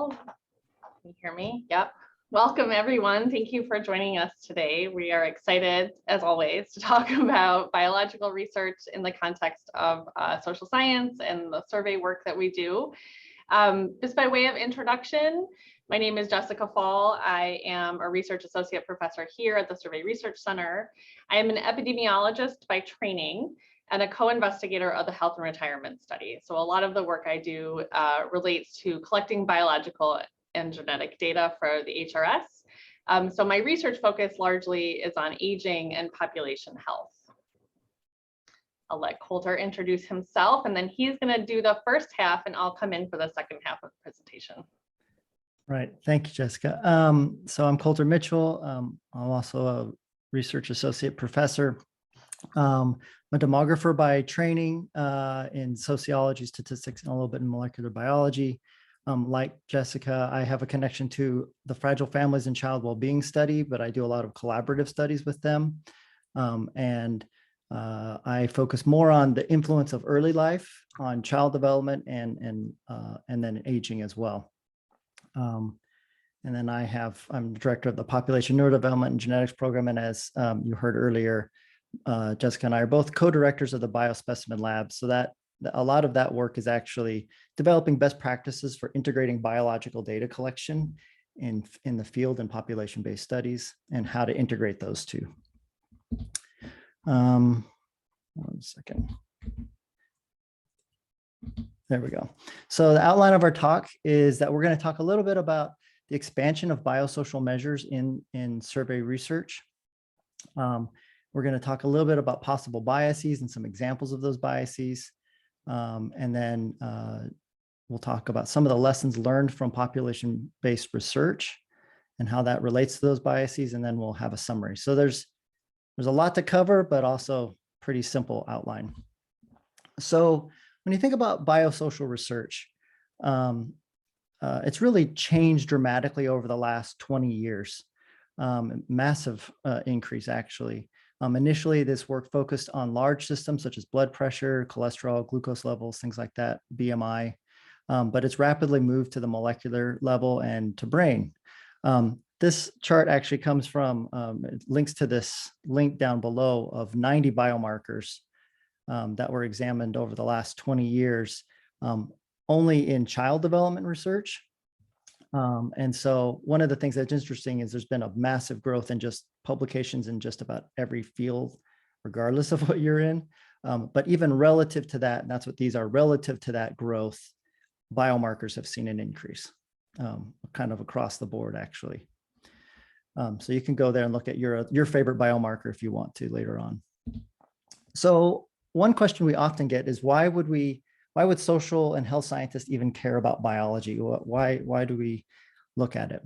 Hello, can you hear me? Yep. Welcome everyone. Thank you for joining us today. We are excited, as always, to talk about biological research in the context of social science and the survey work that we do. Just by way of introduction, my name is Jessica Faul. I am a research associate professor here at the Survey Research Center. I am an epidemiologist by training and a co-investigator of the health and retirement study. So a lot of the work I do relates to collecting biological and genetic data for the HRS. So my research focus largely is on aging and population health. I'll let Colter introduce himself, and then he's going to do the first half, and I'll come in for the second half of the presentation. Right. Thank you, Jessica. So I'm Colter Mitchell. I'm also a research associate professor. I'm a demographer by training in sociology, statistics, and a little bit in molecular biology. Like Jessica, I have a connection to the Fragile Families and Child Wellbeing Study, but I do a lot of collaborative studies with them. I focus more on the influence of early life on child development and then aging as well. And then I'm director of the Population Neurodevelopment and Genetics Program. And as you heard earlier, Jessica and I are both co-directors of the Biospecimen Lab. So that a lot of that work is actually developing best practices for integrating biological data collection in the field and population-based studies and how to integrate those two. 1 second. There we go. So the outline of our talk is that we're going to talk a little bit about the expansion of biosocial measures in survey research. We're going to talk a little bit about possible biases and some examples of those biases. And then we'll talk about some of the lessons learned from population-based research and how that relates to those biases. And then we'll have a summary. So there's a lot to cover, but also pretty simple outline. So when you think about biosocial research, it's really changed dramatically over the last 20 years. Massive increase, actually. Initially, this work focused on large systems such as blood pressure, cholesterol, glucose levels, things like that, BMI, but it's rapidly moved to the molecular level and to brain. This chart actually comes from, it links to this link down below of 90 biomarkers that were examined over the last 20 years, only in child development research. And so one of the things that's interesting is there's been a massive growth in just publications in just about every field, regardless of what you're in. But even relative to that, and that's what these are, relative to that growth, biomarkers have seen an increase, kind of across the board, actually. So you can go there and look at your favorite biomarker if you want to later on. So one question we often get is why would social and health scientists even care about biology? Why do we look at it?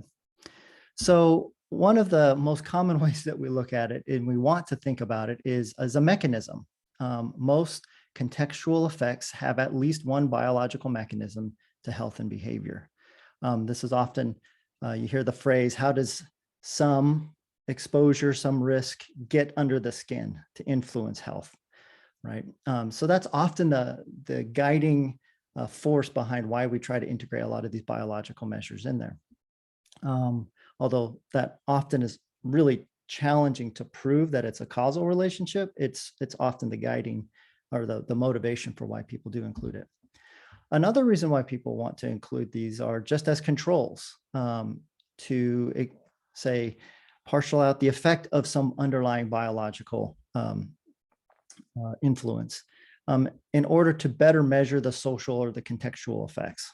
So one of the most common ways that we look at it and we want to think about it is as a mechanism. Most contextual effects have at least one biological mechanism to health and behavior. This is often, you hear the phrase, how does some exposure, some risk get under the skin to influence health? Right. So that's often the guiding force behind why we try to integrate a lot of these biological measures in there. Although that often is really challenging to prove that it's a causal relationship, it's often the guiding or the motivation for why people do include it. Another reason why people want to include these are just as controls to say partial out the effect of some underlying biological influence in order to better measure the social or the contextual effects.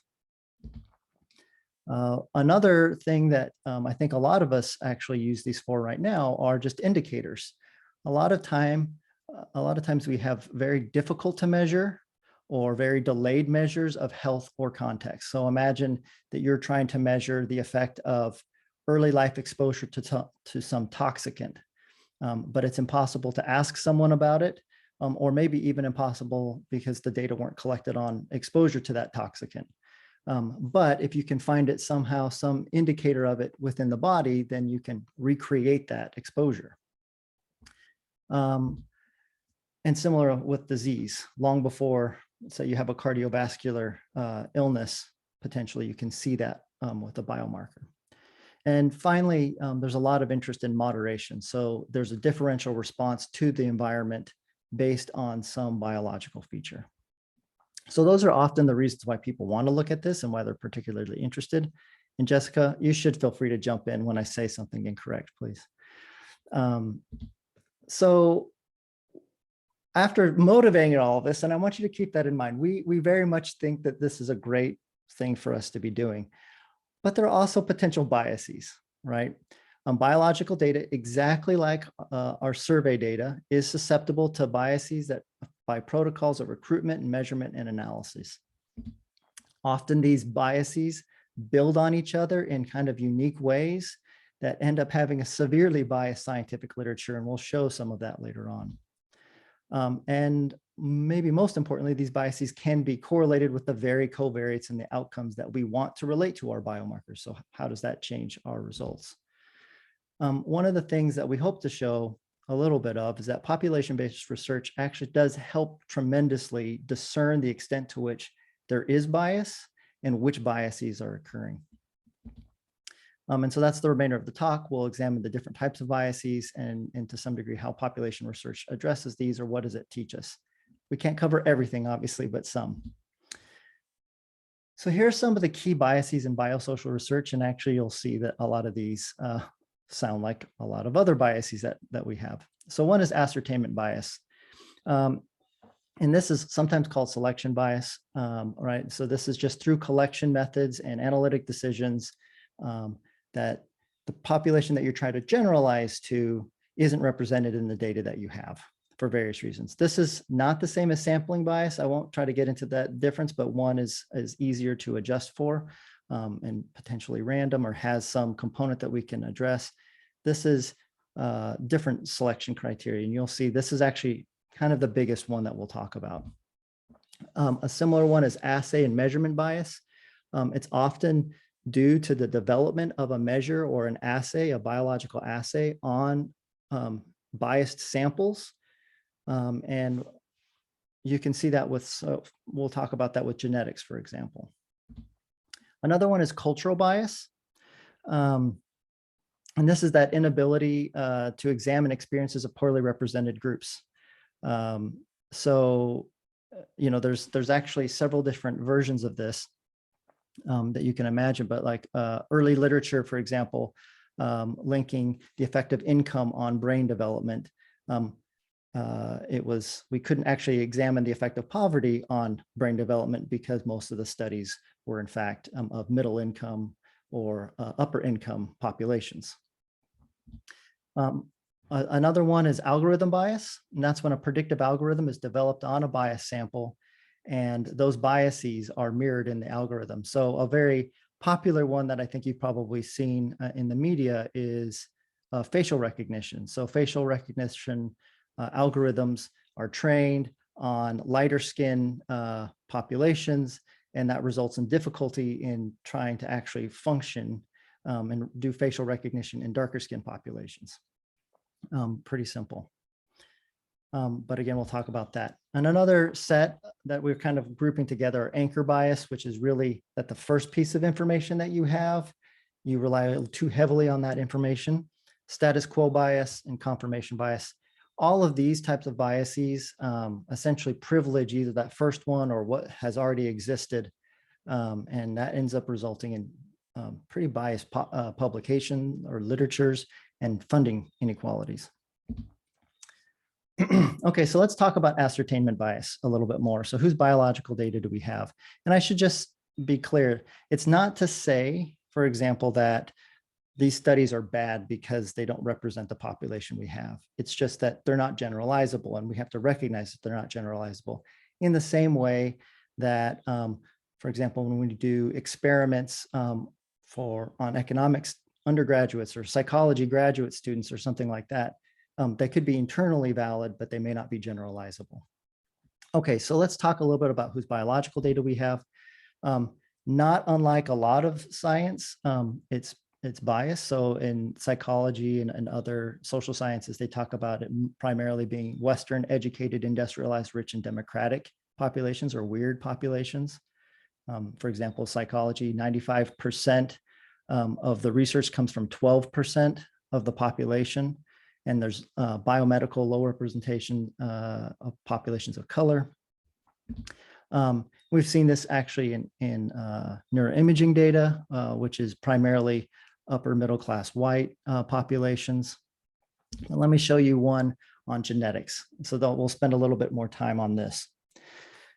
Another thing that I think a lot of us actually use these for right now are just indicators. A lot of times we have very difficult to measure or very delayed measures of health or context. So imagine that you're trying to measure the effect of early life exposure to some toxicant, but it's impossible to ask someone about it. Or maybe even impossible because the data weren't collected on exposure to that toxicant. But if you can find it somehow, some indicator of it within the body, then you can recreate that exposure. And similar with disease, long before, say you have a cardiovascular illness, potentially you can see that with a biomarker. And finally, there's a lot of interest in moderation. So there's a differential response to the environment based on some biological feature. So those are often the reasons why people want to look at this and why they're particularly interested. And Jessica, you should feel free to jump in when I say something incorrect, please. So after motivating all of this, and I want you to keep that in mind, we very much think that this is a great thing for us to be doing, but there are also potential biases, right? Biological data, exactly like our survey data, is susceptible to biases that by protocols of recruitment and measurement and analysis. Often these biases build on each other in kind of unique ways that end up having a severely biased scientific literature, and we'll show some of that later on. And maybe most importantly, these biases can be correlated with the very covariates and the outcomes that we want to relate to our biomarkers. So how does that change our results? One of the things that we hope to show a little bit of is that population-based research actually does help tremendously discern the extent to which there is bias and which biases are occurring. And so that's the remainder of the talk. We'll examine the different types of biases and to some degree how population research addresses these, or what does it teach us. We can't cover everything, obviously, but some. So here are some of the key biases in biosocial research, and actually you'll see that a lot of these sound like a lot of other biases that we have. So one is ascertainment bias. And this is sometimes called selection bias, right? So this is just through collection methods and analytic decisions that the population that you're trying to generalize to isn't represented in the data that you have for various reasons. This is not the same as sampling bias. I won't try to get into that difference, but one is easier to adjust for and potentially random or has some component that we can address. This is different selection criteria, and you'll see this is actually kind of the biggest one that we'll talk about. A similar one is assay and measurement bias. It's often due to the development of a measure or an assay, a biological assay on biased samples. And you can see that with, so we'll talk about that with genetics, for example. Another one is cultural bias. And this is that inability to examine experiences of poorly represented groups. So, you know, there's actually several different versions of this that you can imagine, but like early literature, for example, linking the effect of income on brain development. We couldn't actually examine the effect of poverty on brain development because most of the studies were in fact of middle income or upper income populations. Another one is algorithm bias, and that's when a predictive algorithm is developed on a bias sample, and those biases are mirrored in the algorithm. So a very popular one that I think you've probably seen in the media is facial recognition. So facial recognition algorithms are trained on lighter skin populations, and that results in difficulty in trying to actually function and do facial recognition in darker skin populations. Pretty simple. But again, we'll talk about that. And another set that we're kind of grouping together are anchor bias, which is really that the first piece of information that you have, you rely too heavily on that information. Status quo bias and confirmation bias. All of these types of biases essentially privilege either that first one or what has already existed. And that ends up resulting in pretty biased publication or literatures and funding inequalities. Okay, so let's talk about ascertainment bias a little bit more. So whose biological data do we have? And I should just be clear, it's not to say, for example, that these studies are bad because they don't represent the population we have. It's just that they're not generalizable, and we have to recognize that they're not generalizable in the same way that, for example, when we do experiments on economics undergraduates or psychology graduate students or something like that, they could be internally valid, but they may not be generalizable. Okay, so let's talk a little bit about whose biological data we have. Not unlike a lot of science, it's biased. So in psychology and other social sciences, they talk about it primarily being Western, educated, industrialized, rich, and democratic populations or weird populations. For example, psychology, 95% of the research comes from 12% of the population. And there's biomedical low representation of populations of color. We've seen this actually in neuroimaging data, which is primarily upper middle class white populations. And let me show you one on genetics. So we'll spend a little bit more time on this.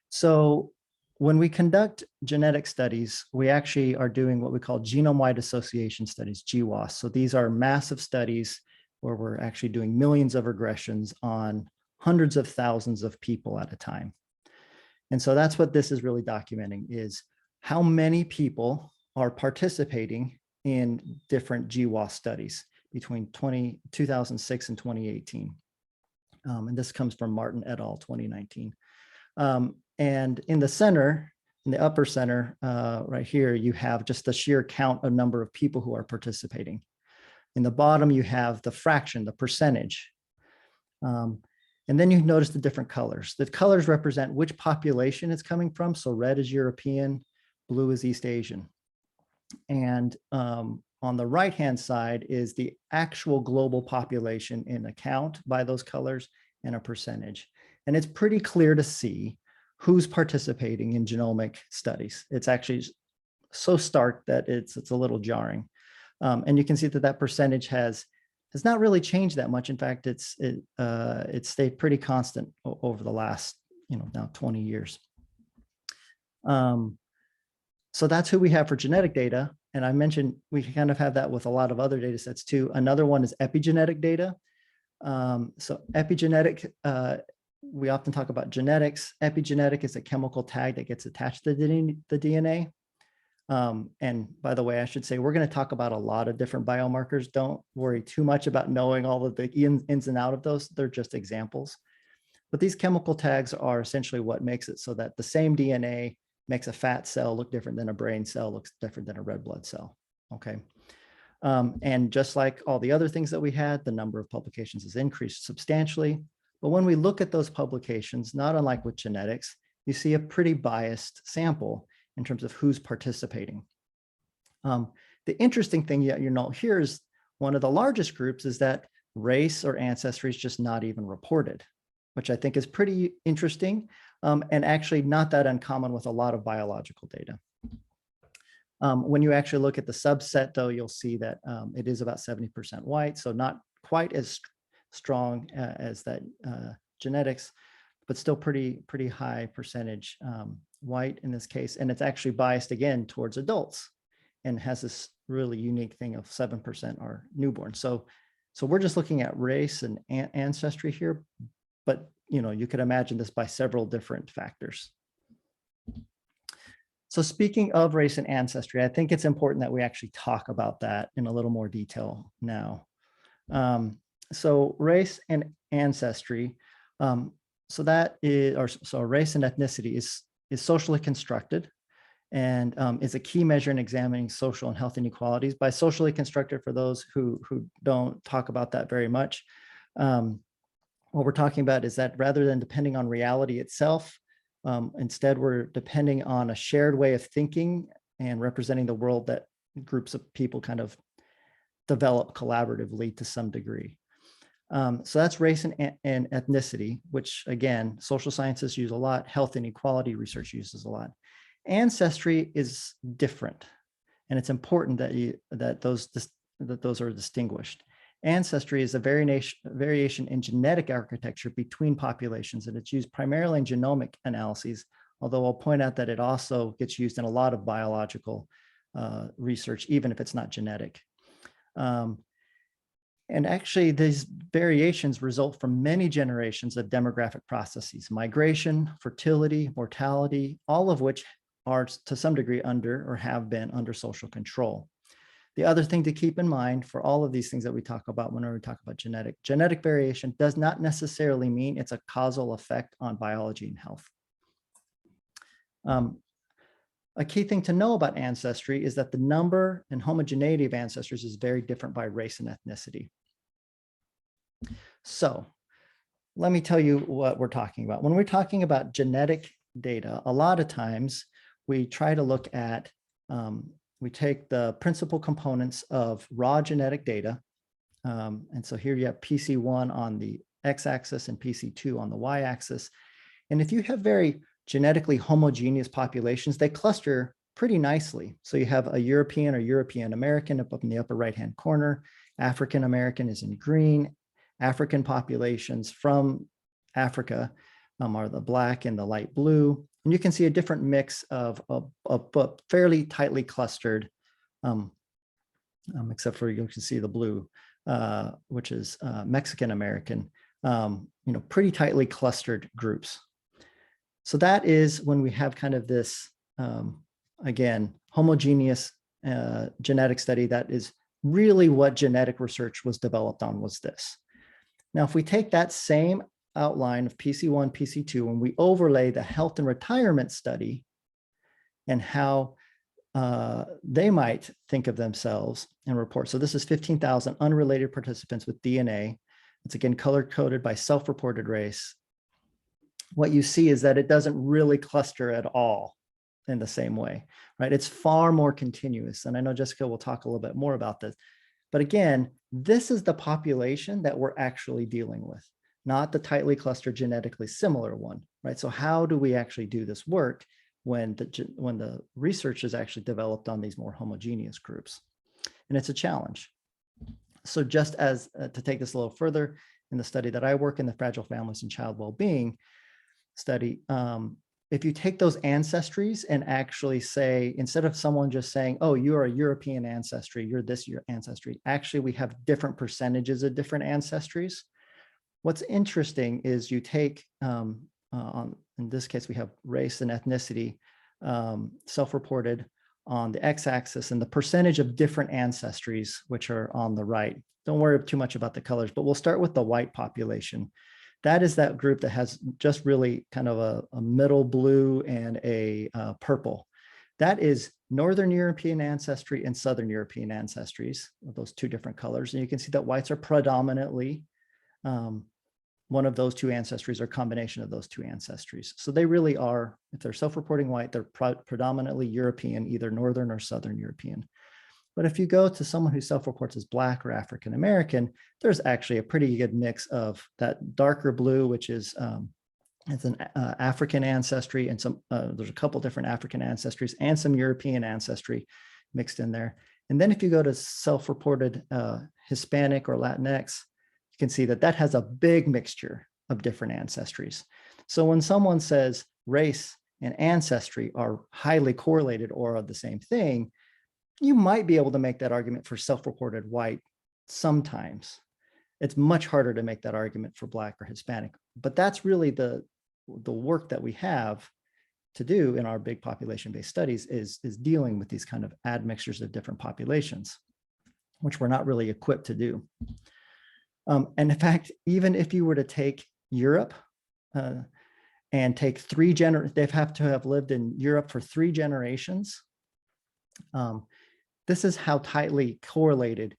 So when we conduct genetic studies, we actually are doing what we call genome-wide association studies, GWAS. So these are massive studies where we're actually doing millions of regressions on hundreds of thousands of people at a time. And so that's what this is really documenting, is how many people are participating in different GWAS studies between 2006 and 2018. And this comes from Martin et al. 2019. And in the center, in the upper center, right here, you have just the sheer count of number of people who are participating. In the bottom, you have the fraction, the percentage. And then you notice the different colors. The colors represent which population it's coming from. So red is European, blue is East Asian. And on the right-hand side is the actual global population in account by those colors and a percentage. And it's pretty clear to see who's participating in genomic studies. It's actually so stark that it's a little jarring. And you can see that that percentage has not really changed that much. In fact, it's stayed pretty constant over the last, now 20 years. So that's who we have for genetic data. And I mentioned we kind of have that with a lot of other data sets too. Another one is epigenetic data. So epigenetic, we often talk about genetics. Epigenetic is a chemical tag that gets attached to the DNA. And by the way, I should say, we're going to talk about a lot of different biomarkers. Don't worry too much about knowing all of the ins and out of those. They're just examples. But these chemical tags are essentially what makes it so that the same DNA makes a fat cell look different than a brain cell, looks different than a red blood cell. Okay. And just like all the other things that we had, the number of publications has increased substantially. But when we look at those publications, not unlike with genetics, you see a pretty biased sample in terms of who's participating. The interesting thing you note here is one of the largest groups is that race or ancestry is just not even reported, which I think is pretty interesting and actually not that uncommon with a lot of biological data. When you actually look at the subset, though, you'll see that it is about 70% white, so not quite as strong as that genetics, but still pretty high percentage white in this case. And it's actually biased again towards adults and has this really unique thing of 7% are newborn. So we're just looking at race and ancestry here, but you could imagine this by several different factors. So speaking of race and ancestry, I think it's important that we actually talk about that in a little more detail now. So race and ancestry, so race and ethnicity is socially constructed and is a key measure in examining social and health inequalities. By socially constructed, for those who don't talk about that very much, what we're talking about is that rather than depending on reality itself, instead we're depending on a shared way of thinking and representing the world that groups of people kind of develop collaboratively to some degree. So that's race and ethnicity, which again, social sciences use a lot, health inequality research uses a lot. Ancestry is different, and it's important that those are distinguished. Ancestry is a variation in genetic architecture between populations, and it's used primarily in genomic analyses, although I'll point out that it also gets used in a lot of biological research, even if it's not genetic. And actually, these variations result from many generations of demographic processes, migration, fertility, mortality, all of which are to some degree under or have been under social control. The other thing to keep in mind for all of these things that we talk about whenever we talk about genetic variation does not necessarily mean it's a causal effect on biology and health. A key thing to know about ancestry is that the number and homogeneity of ancestors is very different by race and ethnicity. So let me tell you what we're talking about. When we're talking about genetic data, a lot of times we try to look at, we take the principal components of raw genetic data. And so here you have PC1 on the x-axis and PC2 on the y-axis. And if you have very genetically homogeneous populations, they cluster pretty nicely. So you have a European or European American up in the upper right-hand corner. African American is in green. African populations from Africa are the black and the light blue. And you can see a different mix of fairly tightly clustered, except for you can see the blue, which is Mexican American, pretty tightly clustered groups. So that is when we have kind of this, again, homogeneous genetic study. That is really what genetic research was developed on, was this. Now, if we take that same outline of PC1, PC2, and we overlay the health and retirement study and how they might think of themselves and report. So this is 15,000 unrelated participants with DNA. It's again color-coded by self-reported race. What you see is that it doesn't really cluster at all in the same way, right? It's far more continuous. And I know Jessica will talk a little bit more about this. But again, this is the population that we're actually dealing with, not the tightly clustered genetically similar one, right? So how do we actually do this work when the research is actually developed on these more homogeneous groups? And it's a challenge. So just as to take this a little further, in the study that I work in, the Fragile Families and Child Wellbeing study, if you take those ancestries and actually say, instead of someone just saying, oh, you're a European ancestry, you're this your ancestry, actually we have different percentages of different ancestries. What's interesting is you take, in this case, we have race and ethnicity self-reported on the x-axis and the percentage of different ancestries, which are on the right. Don't worry too much about the colors, but we'll start with the white population. That is that group that has just really kind of a middle blue and a purple. That is Northern European ancestry and Southern European ancestries, those two different colors. And you can see that whites are predominantly one of those two ancestries or combination of those two ancestries. So they really are, if they're self-reporting white, they're predominantly European, either Northern or Southern European. But if you go to someone who self-reports as Black or African American, there's actually a pretty good mix of that darker blue, which is it's an African ancestry, and some there's a couple different African ancestries and some European ancestry mixed in there. And then if you go to self-reported Hispanic or Latinx, you can see that that has a big mixture of different ancestries. So when someone says race and ancestry are highly correlated or are the same thing, you might be able to make that argument for self-reported white sometimes. It's much harder to make that argument for Black or Hispanic, but that's really the work that we have to do in our big population-based studies is dealing with these kind of admixtures of different populations, which we're not really equipped to do. And in fact, even if you were to take Europe and take they have to have lived in Europe for 3 generations. This is how tightly correlated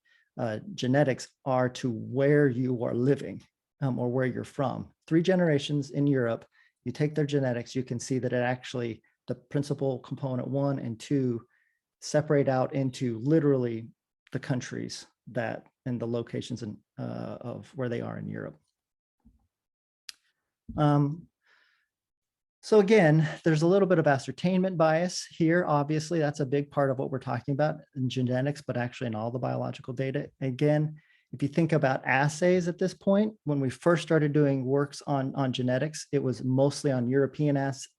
genetics are to where you are living or where you're from. 3 generations in Europe, you take their genetics, you can see that it actually, the principal component 1 and 2 separate out into literally the countries that and the locations of where they are in Europe. So again, there's a little bit of ascertainment bias here. Obviously, that's a big part of what we're talking about in genetics, but actually in all the biological data. Again, if you think about assays at this point, when we first started doing works on genetics, it was mostly on European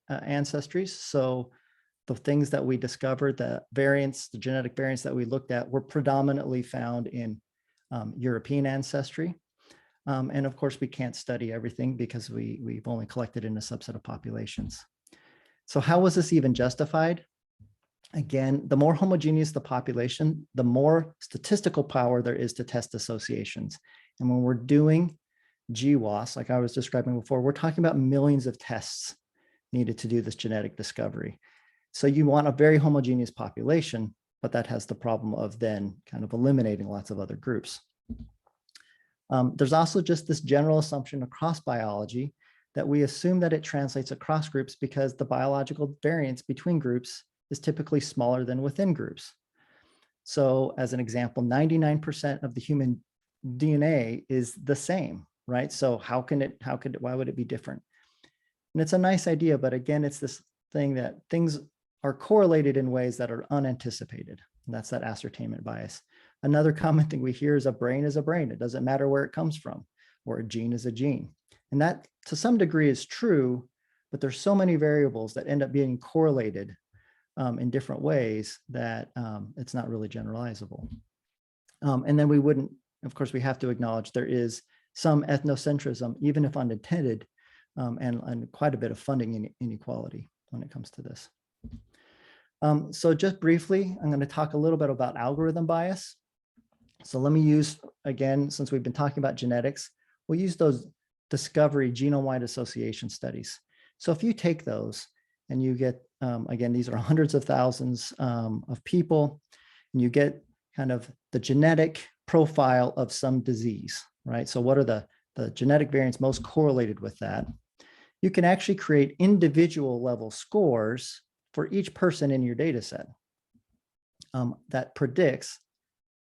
ancestries. So the things that we discovered, the variants, the genetic variants that we looked at were predominantly found in European ancestry. And of course, we can't study everything because we've only collected in a subset of populations. So how was this even justified? Again, the more homogeneous the population, the more statistical power there is to test associations. And when we're doing GWAS, like I was describing before, we're talking about millions of tests needed to do this genetic discovery. So you want a very homogeneous population, but that has the problem of then kind of eliminating lots of other groups. There's also just this general assumption across biology that we assume that it translates across groups because the biological variance between groups is typically smaller than within groups. So as an example, 99% of the human DNA is the same, right? So why would it be different? And it's a nice idea, but again, it's this thing that things are correlated in ways that are unanticipated. And that's that ascertainment bias. Another common thing we hear is a brain is a brain. It doesn't matter where it comes from, or a gene is a gene. And that to some degree is true, but there's so many variables that end up being correlated in different ways that it's not really generalizable. And then we wouldn't, of course, we have to acknowledge there is some ethnocentrism, even if unintended, and quite a bit of funding inequality when it comes to this. So just briefly, I'm going to talk a little bit about algorithm bias. So let me use, again, since we've been talking about genetics, we'll use those discovery genome-wide association studies. So if you take those and you get, again, these are hundreds of thousands of people, and you get kind of the genetic profile of some disease, right? So what are the genetic variants most correlated with that? You can actually create individual level scores for each person in your data set that predicts,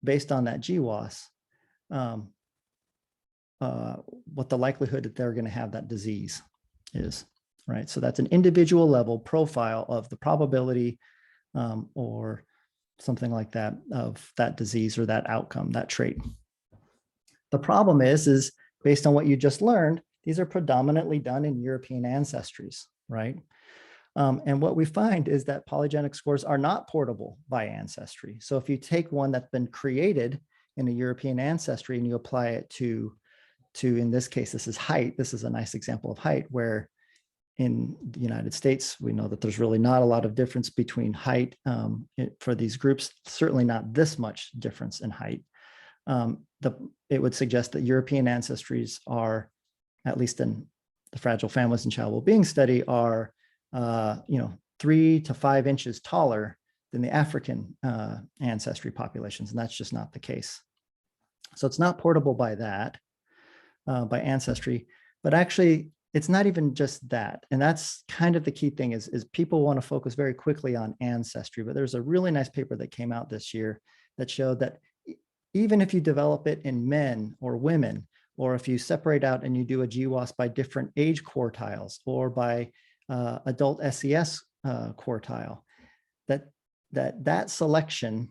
based on that GWAS, what the likelihood that they're going to have that disease is, right? So that's an individual level profile of the probability or something like that of that disease or that outcome, that trait. The problem is based on what you just learned, these are predominantly done in European ancestries, right? And what we find is that polygenic scores are not portable by Ancestry. So if you take one that's been created in a European ancestry and you apply it to in this case, this is height. This is a nice example of height, where in the United States, we know that there's really not a lot of difference between height for these groups, certainly not this much difference in height. It would suggest that European ancestries are, at least in the Fragile Families and Child Wellbeing study, are 3 to 5 inches taller than the African ancestry populations, and that's just not the case. So it's not portable by that, by Ancestry, but actually it's not even just that. And that's kind of the key thing is people want to focus very quickly on Ancestry, but there's a really nice paper that came out this year that showed that even if you develop it in men or women, or if you separate out and you do a GWAS by different age quartiles or by adult SES quartile, that selection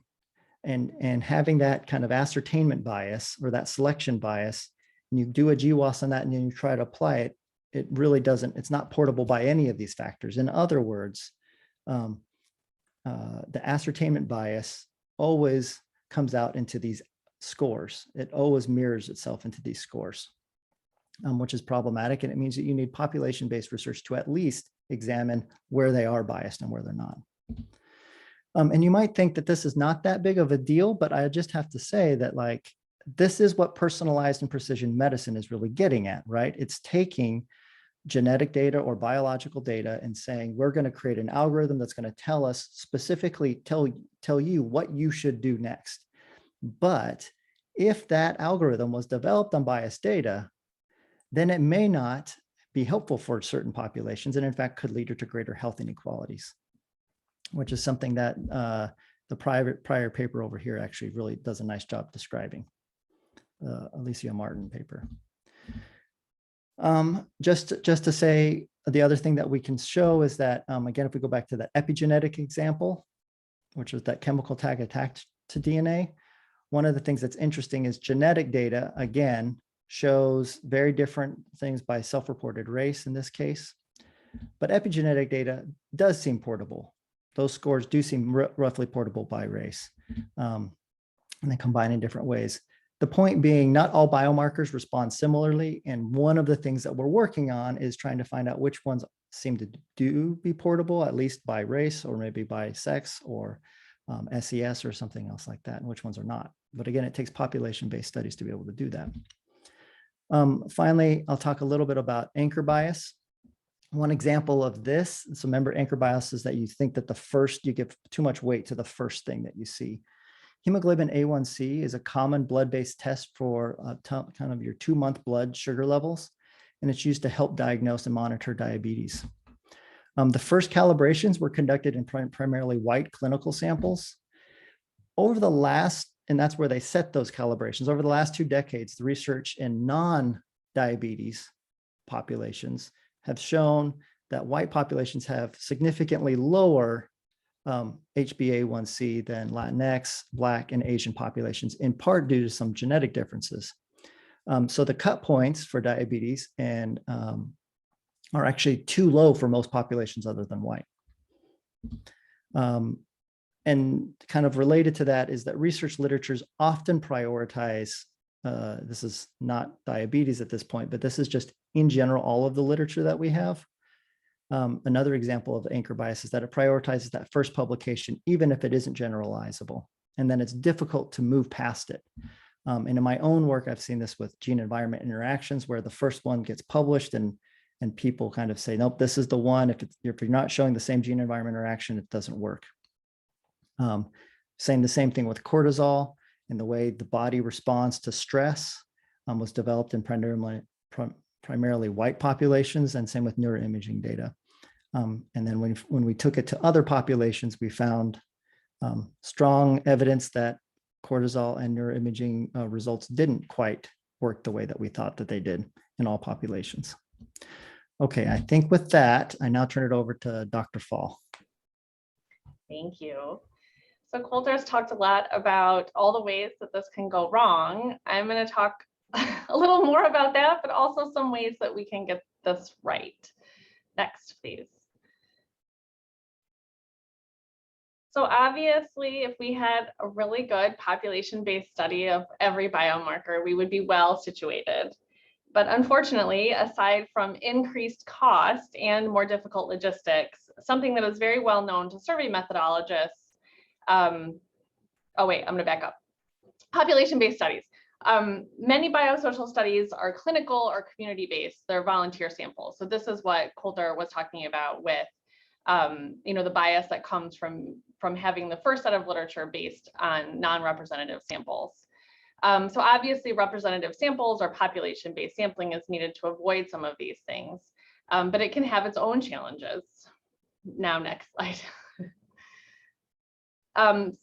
and having that kind of ascertainment bias or that selection bias, and you do a GWAS on that and then you try to apply it, it really doesn't, it's not portable by any of these factors. In other words, the ascertainment bias always comes out into these scores. It always mirrors itself into these scores, which is problematic. And it means that you need population-based research to at least examine where they are biased and where they're not. And you might think that this is not that big of a deal, but I just have to say that, like, this is what personalized and precision medicine is really getting at, right? It's taking genetic data or biological data and saying, we're going to create an algorithm that's going to tell us specifically, tell you what you should do next. But if that algorithm was developed on biased data, then it may not be helpful for certain populations, and in fact could lead to greater health inequalities, which is something that the prior paper over here actually really does a nice job describing, Alicia Martin paper. Just to say, the other thing that we can show is that, again, if we go back to that epigenetic example, which is that chemical tag attached to DNA, one of the things that's interesting is genetic data, again, shows very different things by self-reported race in this case, but epigenetic data does seem portable. Those scores do seem roughly portable by race, and they combine in different ways. The point being, not all biomarkers respond similarly, and one of the things that we're working on is trying to find out which ones seem to be portable, at least by race or maybe by sex or SES or something else like that, and which ones are not. But again, it takes population-based studies to be able to do that. Finally, I'll talk a little bit about anchor bias. One example of this, so remember, anchor bias is that you think that you give too much weight to the first thing that you see. Hemoglobin A1C is a common blood-based test for kind of your 2-month blood sugar levels. and it's used to help diagnose and monitor diabetes. The first calibrations were conducted in primarily white clinical samples. Over the last, and that's where they set those calibrations, over the last 2 decades, the research in non-diabetes populations have shown that white populations have significantly lower HbA1c than Latinx, Black, and Asian populations, in part due to some genetic differences. So the cut points for diabetes and are actually too low for most populations other than white. And kind of related to that is that research literatures often prioritize, this is not diabetes at this point, but this is just in general, all of the literature that we have. Another example of anchor bias is that it prioritizes that first publication, even if it isn't generalizable. And then it's difficult to move past it. And in my own work, I've seen this with gene environment interactions where the first one gets published and people kind of say, nope, this is the one. If you're not showing the same gene environment interaction, it doesn't work. Saying the same thing with cortisol and the way the body responds to stress was developed in primarily white populations, and same with neuroimaging data. And then when we took it to other populations, we found strong evidence that cortisol and neuroimaging results didn't quite work the way that we thought that they did in all populations. Okay, I think with that, I now turn it over to Dr. Faul. Thank you. So Colter has talked a lot about all the ways that this can go wrong. I'm going to talk a little more about that, but also some ways that we can get this right. Next, please. So obviously, if we had a really good population-based study of every biomarker, we would be well situated. But unfortunately, aside from increased cost and more difficult logistics, something that is very well known to survey methodologists, oh wait, I'm going to back up. Population-based studies. Many biosocial studies are clinical or community-based. They're volunteer samples. So this is what Colter was talking about with, the bias that comes from having the first set of literature based on non-representative samples. So obviously, representative samples or population-based sampling is needed to avoid some of these things, but it can have its own challenges. Now, next slide.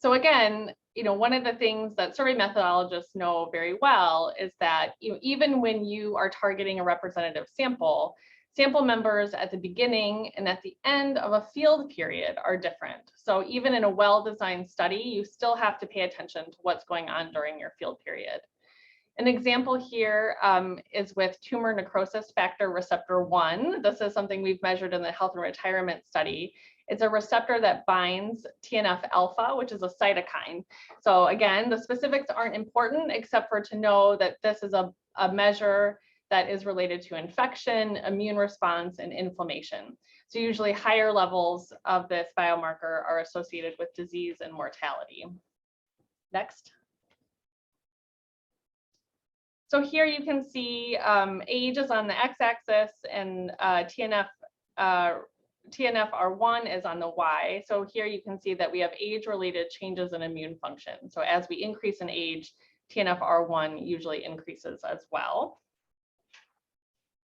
So again, one of the things that survey methodologists know very well is that even when you are targeting a representative sample, sample members at the beginning and at the end of a field period are different. So even in a well-designed study, you still have to pay attention to what's going on during your field period. An example here is with tumor necrosis factor receptor 1. This is something we've measured in the health and retirement study. It's a receptor that binds TNF alpha, which is a cytokine. So again, the specifics aren't important except for to know that this is a measure that is related to infection, immune response, and inflammation. So usually higher levels of this biomarker are associated with disease and mortality. Next. So here you can see age is on the x-axis and TNFR1 is on the y. So here you can see that we have age-related changes in immune function. So as we increase in age, TNFR1 usually increases as well.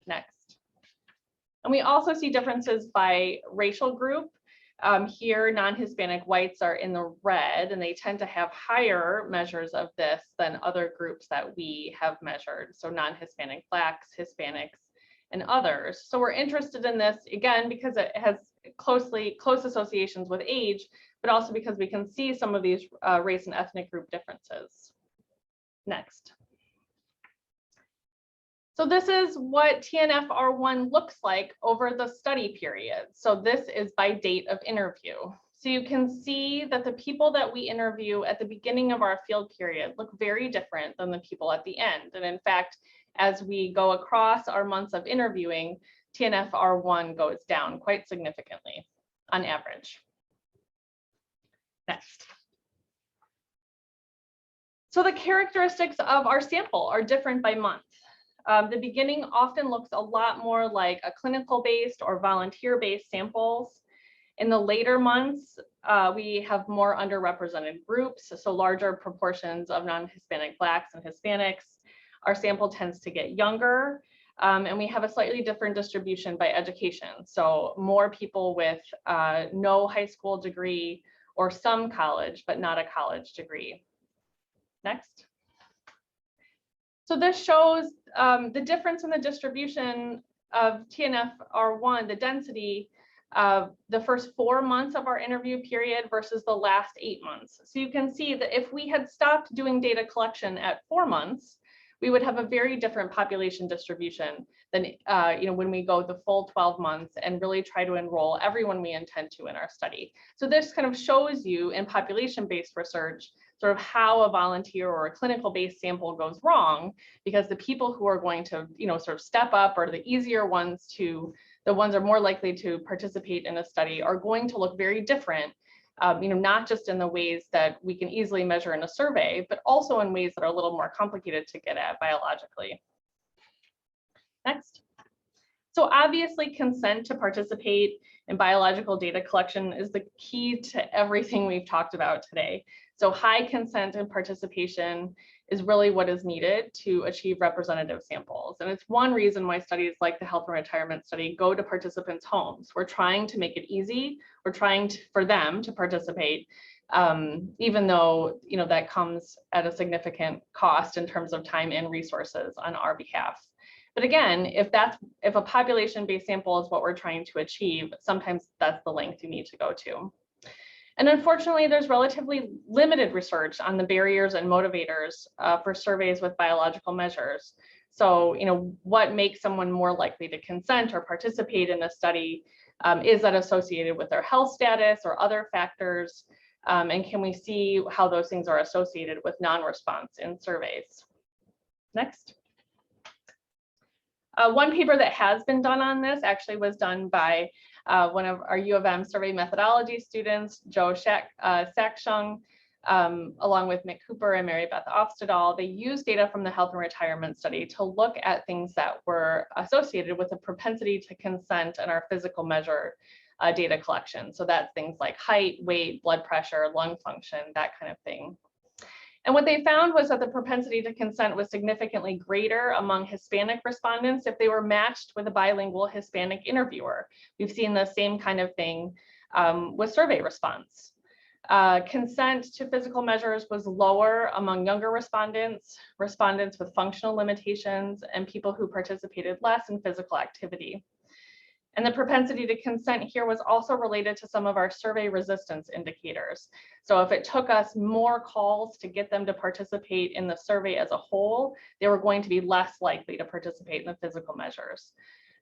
Next. And we also see differences by racial group. Here, non-Hispanic whites are in the red, and they tend to have higher measures of this than other groups that we have measured. So non-Hispanic Blacks, Hispanics, and others. So we're interested in this, again, because it has close associations with age, but also because we can see some of these race and ethnic group differences. Next. So this is what TNFR1 looks like over the study period. So this is by date of interview. So you can see that the people that we interview at the beginning of our field period look very different than the people at the end. And in fact, as we go across our months of interviewing, TNFR1 goes down quite significantly on average. Next. So the characteristics of our sample are different by month. The beginning often looks a lot more like a clinical-based or volunteer-based samples. In the later months, we have more underrepresented groups, so larger proportions of non-Hispanic Blacks and Hispanics. Our sample tends to get younger. And we have a slightly different distribution by education. So more people with no high school degree or some college, but not a college degree. Next. So this shows the difference in the distribution of TNFR1, the density of the first 4 months of our interview period versus the last 8 months. So you can see that if we had stopped doing data collection at 4 months, we would have a very different population distribution than when we go the full 12 months and really try to enroll everyone we intend to in our study. So this kind of shows you in population-based research sort of how a volunteer or a clinical-based sample goes wrong, because the people who are going to sort of step up are the easier ones to, the ones are more likely to participate in a study are going to look very different. Not just in the ways that we can easily measure in a survey, but also in ways that are a little more complicated to get at biologically. Next. So obviously consent to participate in biological data collection is the key to everything we've talked about today. So high consent and participation is really what is needed to achieve representative samples. And it's one reason why studies like the health and retirement study go to participants' homes. We're trying to make it easy. We're trying for them to participate, even though that comes at a significant cost in terms of time and resources on our behalf. But again, if a population-based sample is what we're trying to achieve, sometimes that's the length you need to go to. And unfortunately, there's relatively limited research on the barriers and motivators for surveys with biological measures. So, what makes someone more likely to consent or participate in a study? Is that associated with their health status or other factors? And can we see how those things are associated with non-response in surveys? Next. One paper that has been done on this actually was done by one of our U of M survey methodology students, Joe Sakshung, along with Mick Cooper and Mary Beth Ofstedal. They used data from the health and retirement study to look at things that were associated with a propensity to consent in our physical measure data collection. So that's things like height, weight, blood pressure, lung function, that kind of thing. And what they found was that the propensity to consent was significantly greater among Hispanic respondents if they were matched with a bilingual Hispanic interviewer. We've seen the same kind of thing with survey response. Consent to physical measures was lower among younger respondents, respondents with functional limitations, and people who participated less in physical activity. And the propensity to consent here was also related to some of our survey resistance indicators. So if it took us more calls to get them to participate in the survey as a whole, they were going to be less likely to participate in the physical measures.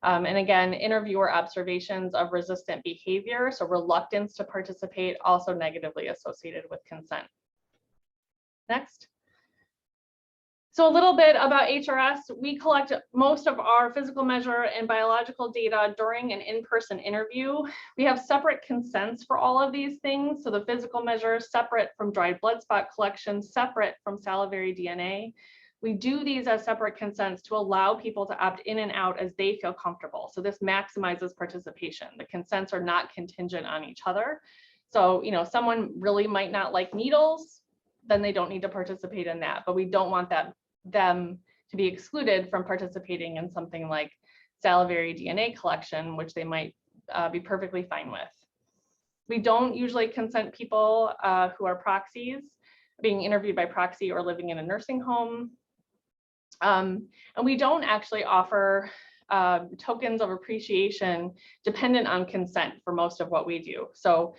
And again, interviewer observations of resistant behavior, so reluctance to participate, also negatively associated with consent. Next. So a little bit about HRS. We collect most of our physical measure and biological data during an in-person interview. We have separate consents for all of these things. So the physical measures separate from dried blood spot collection, separate from salivary DNA. We do these as separate consents to allow people to opt in and out as they feel comfortable. So this maximizes participation. The consents are not contingent on each other. So, someone really might not like needles, then they don't need to participate in that, but we don't want them to be excluded from participating in something like salivary DNA collection, which they might be perfectly fine with. We don't usually consent people who are proxies, being interviewed by proxy or living in a nursing home. And we don't actually offer tokens of appreciation dependent on consent for most of what we do. So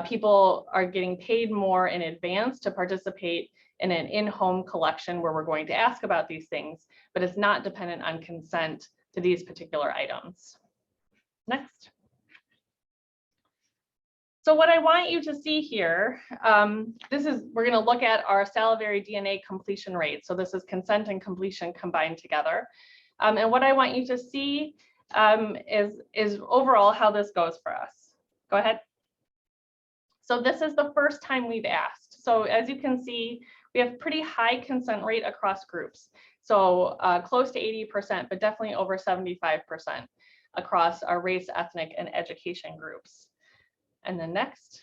people are getting paid more in advance to participate in an in-home collection where we're going to ask about these things, but it's not dependent on consent to these particular items. Next. So what I want you to see here, we're going to look at our salivary DNA completion rate. So this is consent and completion combined together. And what I want you to see is overall how this goes for us. Go ahead. So this is the first time we've asked. So as you can see, we have pretty high consent rate across groups. So close to 80%, but definitely over 75% across our race, ethnic, and education groups. And then next.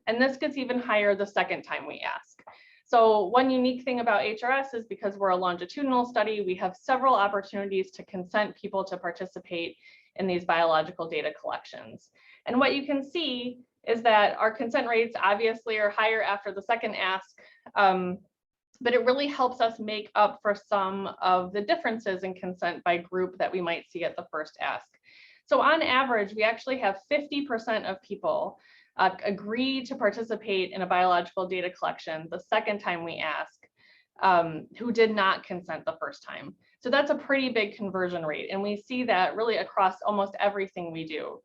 And this gets even higher the second time we ask. So one unique thing about HRS is because we're a longitudinal study, we have several opportunities to consent people to participate in these biological data collections. And what you can see is that our consent rates obviously are higher after the second ask, but it really helps us make up for some of the differences in consent by group that we might see at the first ask. So on average, we actually have 50% of people agree to participate in a biological data collection the second time we ask, who did not consent the first time. So that's a pretty big conversion rate. And we see that really across almost everything we do.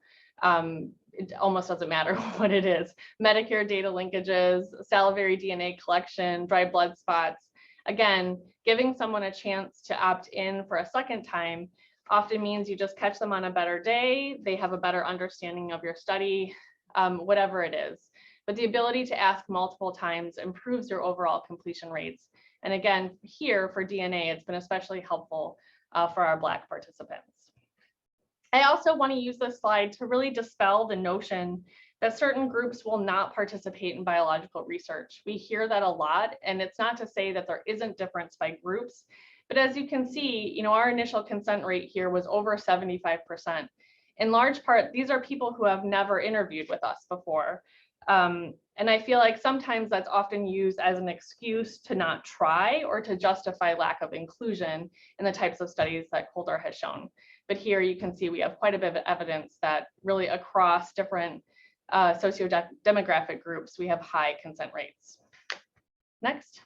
It almost doesn't matter what it is. Medicare data linkages, salivary DNA collection, dry blood spots. Again, giving someone a chance to opt in for a second time often means you just catch them on a better day. They have a better understanding of your study, whatever it is. But the ability to ask multiple times improves your overall completion rates. And again, here for DNA, it's been especially helpful for our Black participants. I also want to use this slide to really dispel the notion that certain groups will not participate in biological research. We hear that a lot, and it's not to say that there isn't difference by groups, but as you can see, our initial consent rate here was over 75%. In large part, these are people who have never interviewed with us before. And I feel like sometimes that's often used as an excuse to not try or to justify lack of inclusion in the types of studies that Colter has shown. But here you can see we have quite a bit of evidence that really across different socio-demographic groups, we have high consent rates. Next.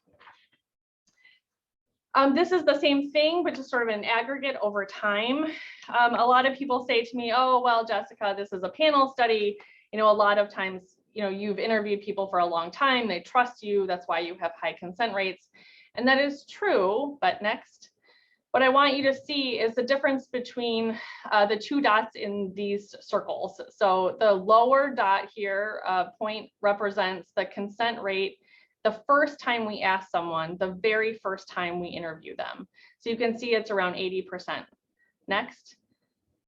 This is the same thing, but just sort of an aggregate over time. A lot of people say to me, oh, well, Jessica, this is a panel study. A lot of times, you've interviewed people for a long time, they trust you, that's why you have high consent rates. And that is true, but next. What I want you to see is the difference between the two dots in these circles. So the lower dot here, point represents the consent rate the first time we ask someone, the very first time we interview them. So you can see it's around 80%. Next.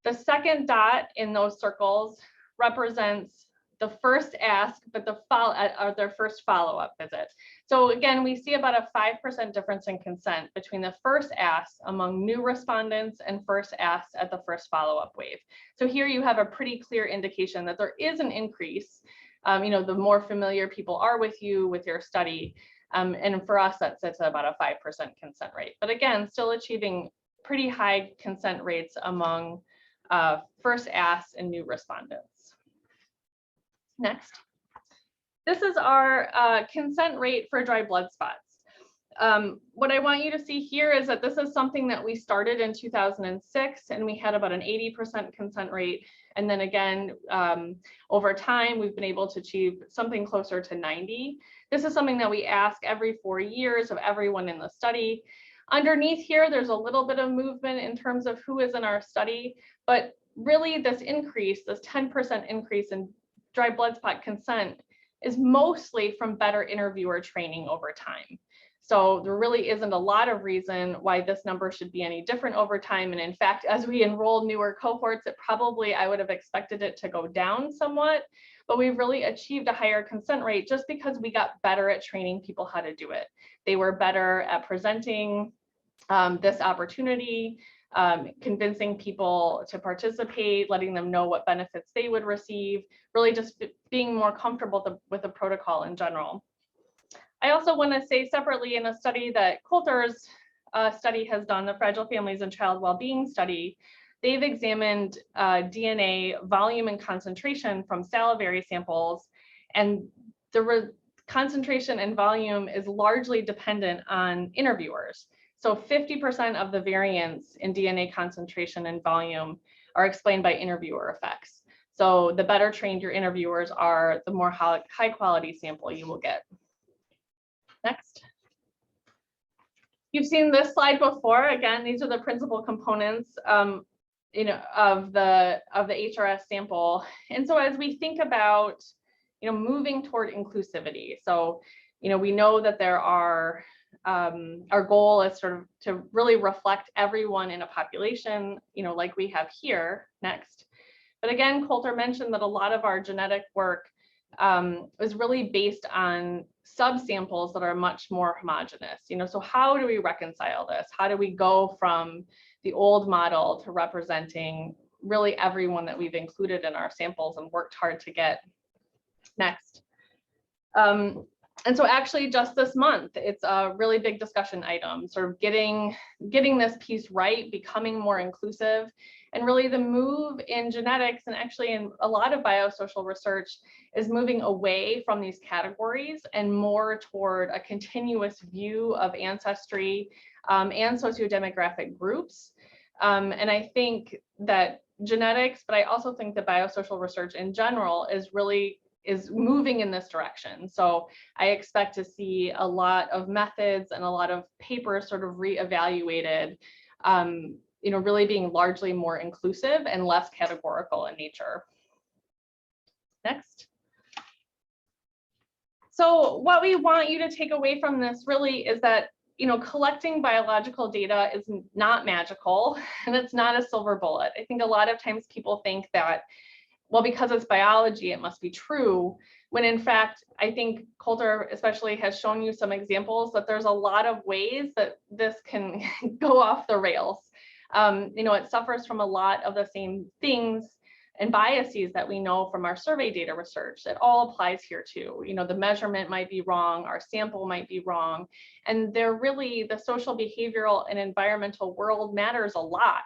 The second dot in those circles represents the first ask, but their first follow-up visit. So again, we see about a 5% difference in consent between the first ask among new respondents and first ask at the first follow-up wave. So here you have a pretty clear indication that there is an increase. The more familiar people are with you, with your study. And for us, that sits at about a 5% consent rate. But again, still achieving pretty high consent rates among first asks and new respondents. Next. This is our consent rate for dry blood spots. What I want you to see here is that this is something that we started in 2006, and we had about an 80% consent rate. And then again, over time, we've been able to achieve something closer to 90. This is something that we ask every 4 years of everyone in the study. Underneath here, there's a little bit of movement in terms of who is in our study, but really this increase, this 10% increase in dry blood spot consent is mostly from better interviewer training over time. So there really isn't a lot of reason why this number should be any different over time. And in fact, as we enroll newer cohorts, I would have expected it to go down somewhat, but we've really achieved a higher consent rate just because we got better at training people how to do it. They were better at presenting this opportunity, convincing people to participate, letting them know what benefits they would receive, really just being more comfortable with the protocol in general. I also want to say separately, in a study that Colter's study has done, the Fragile Families and Child Wellbeing study, they've examined DNA volume and concentration from salivary samples, and the concentration and volume is largely dependent on interviewers. So 50% of the variance in DNA concentration and volume are explained by interviewer effects. So the better trained your interviewers are, the more high quality sample you will get. Next. You've seen this slide before. Again, these are the principal components of the HRS sample. And so as we think about moving toward inclusivity, so we know that there are our goal is sort of to really reflect everyone in a population, like we have here. Next. But again, Colter mentioned that a lot of our genetic work is really based on subsamples that are much more homogeneous. So how do we reconcile this? How do we go from the old model to representing really everyone that we've included in our samples and worked hard to get? Next. And so actually just this month, it's a really big discussion item, sort of getting this piece right, becoming more inclusive, and really the move in genetics and actually in a lot of biosocial research is moving away from these categories and more toward a continuous view of ancestry and sociodemographic groups. And I think that genetics, but I also think that biosocial research in general is moving in this direction. So I expect to see a lot of methods and a lot of papers sort of reevaluated, really being largely more inclusive and less categorical in nature. Next. So what we want you to take away from this really is that collecting biological data is not magical and it's not a silver bullet. I think a lot of times people think that, well, because it's biology, it must be true, when in fact, I think Colter especially has shown you some examples that there's a lot of ways that this can go off the rails. It suffers from a lot of the same things and biases that we know from our survey data research. It all applies here too. The measurement might be wrong, our sample might be wrong, and the social, behavioral, and environmental world matters a lot.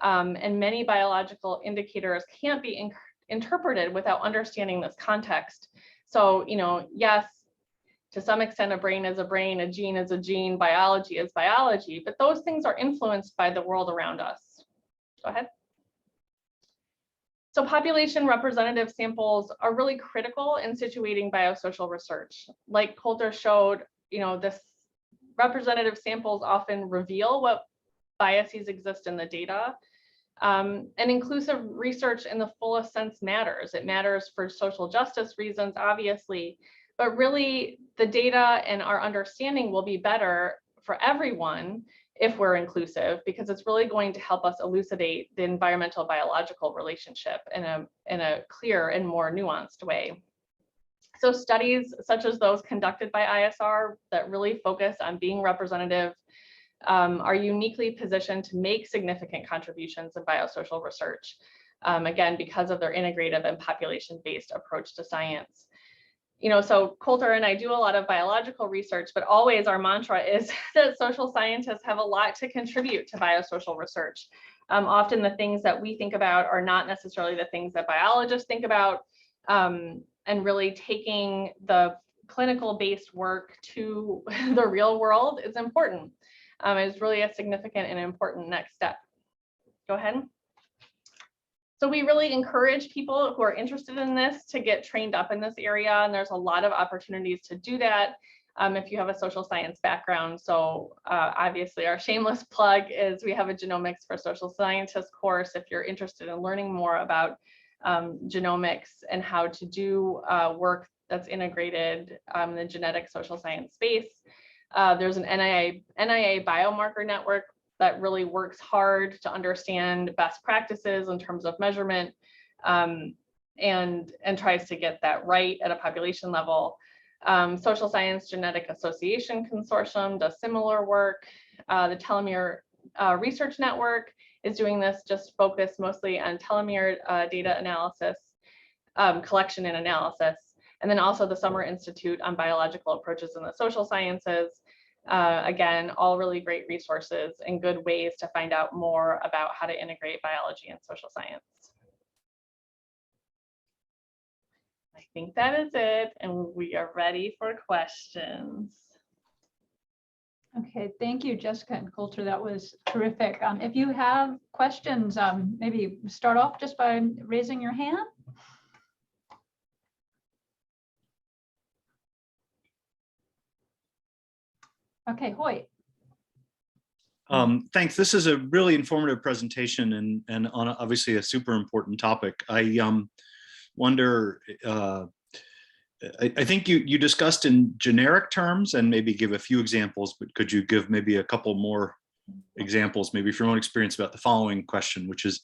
And many biological indicators can't be interpreted without understanding this context. So, yes, to some extent, a brain is a brain, a gene is a gene, biology is biology, but those things are influenced by the world around us. Go ahead. So population representative samples are really critical in situating biosocial research. Like Colter showed, this representative samples often reveal what biases exist in the data. And inclusive research in the fullest sense matters. It matters for social justice reasons, obviously, but really the data and our understanding will be better for everyone if we're inclusive, because it's really going to help us elucidate the environmental biological relationship in a clear and more nuanced way. So studies such as those conducted by ISR that really focus on being representative are uniquely positioned to make significant contributions in biosocial research, again, because of their integrative and population-based approach to science. So Colter and I do a lot of biological research, but always our mantra is that social scientists have a lot to contribute to biosocial research. Often the things that we think about are not necessarily the things that biologists think about, and really taking the clinical-based work to the real world is important. Is really a significant and important next step. Go ahead. So we really encourage people who are interested in this to get trained up in this area, and there's a lot of opportunities to do that if you have a social science background. So obviously our shameless plug is we have a Genomics for Social Scientists course if you're interested in learning more about genomics and how to do work that's integrated in the genetic social science space. There's an NIA biomarker network that really works hard to understand best practices in terms of measurement and tries to get that right at a population level. Social Science Genetic Association Consortium does similar work. The Telomere Research Network is doing this, just focused mostly on telomere data analysis, collection and analysis. And then also the Summer Institute on Biological Approaches in the Social Sciences. Again, all really great resources and good ways to find out more about how to integrate biology and social science. I think that is it, and we are ready for questions. Okay, thank you, Jessica and Colter. That was terrific. If you have questions, maybe start off just by raising your hand. Okay, Hoyt. Thanks. This is a really informative presentation and on obviously a super important topic. I wonder, I think you discussed in generic terms and maybe give a few examples, but could you give maybe a couple more examples, maybe from your own experience, about the following question, which is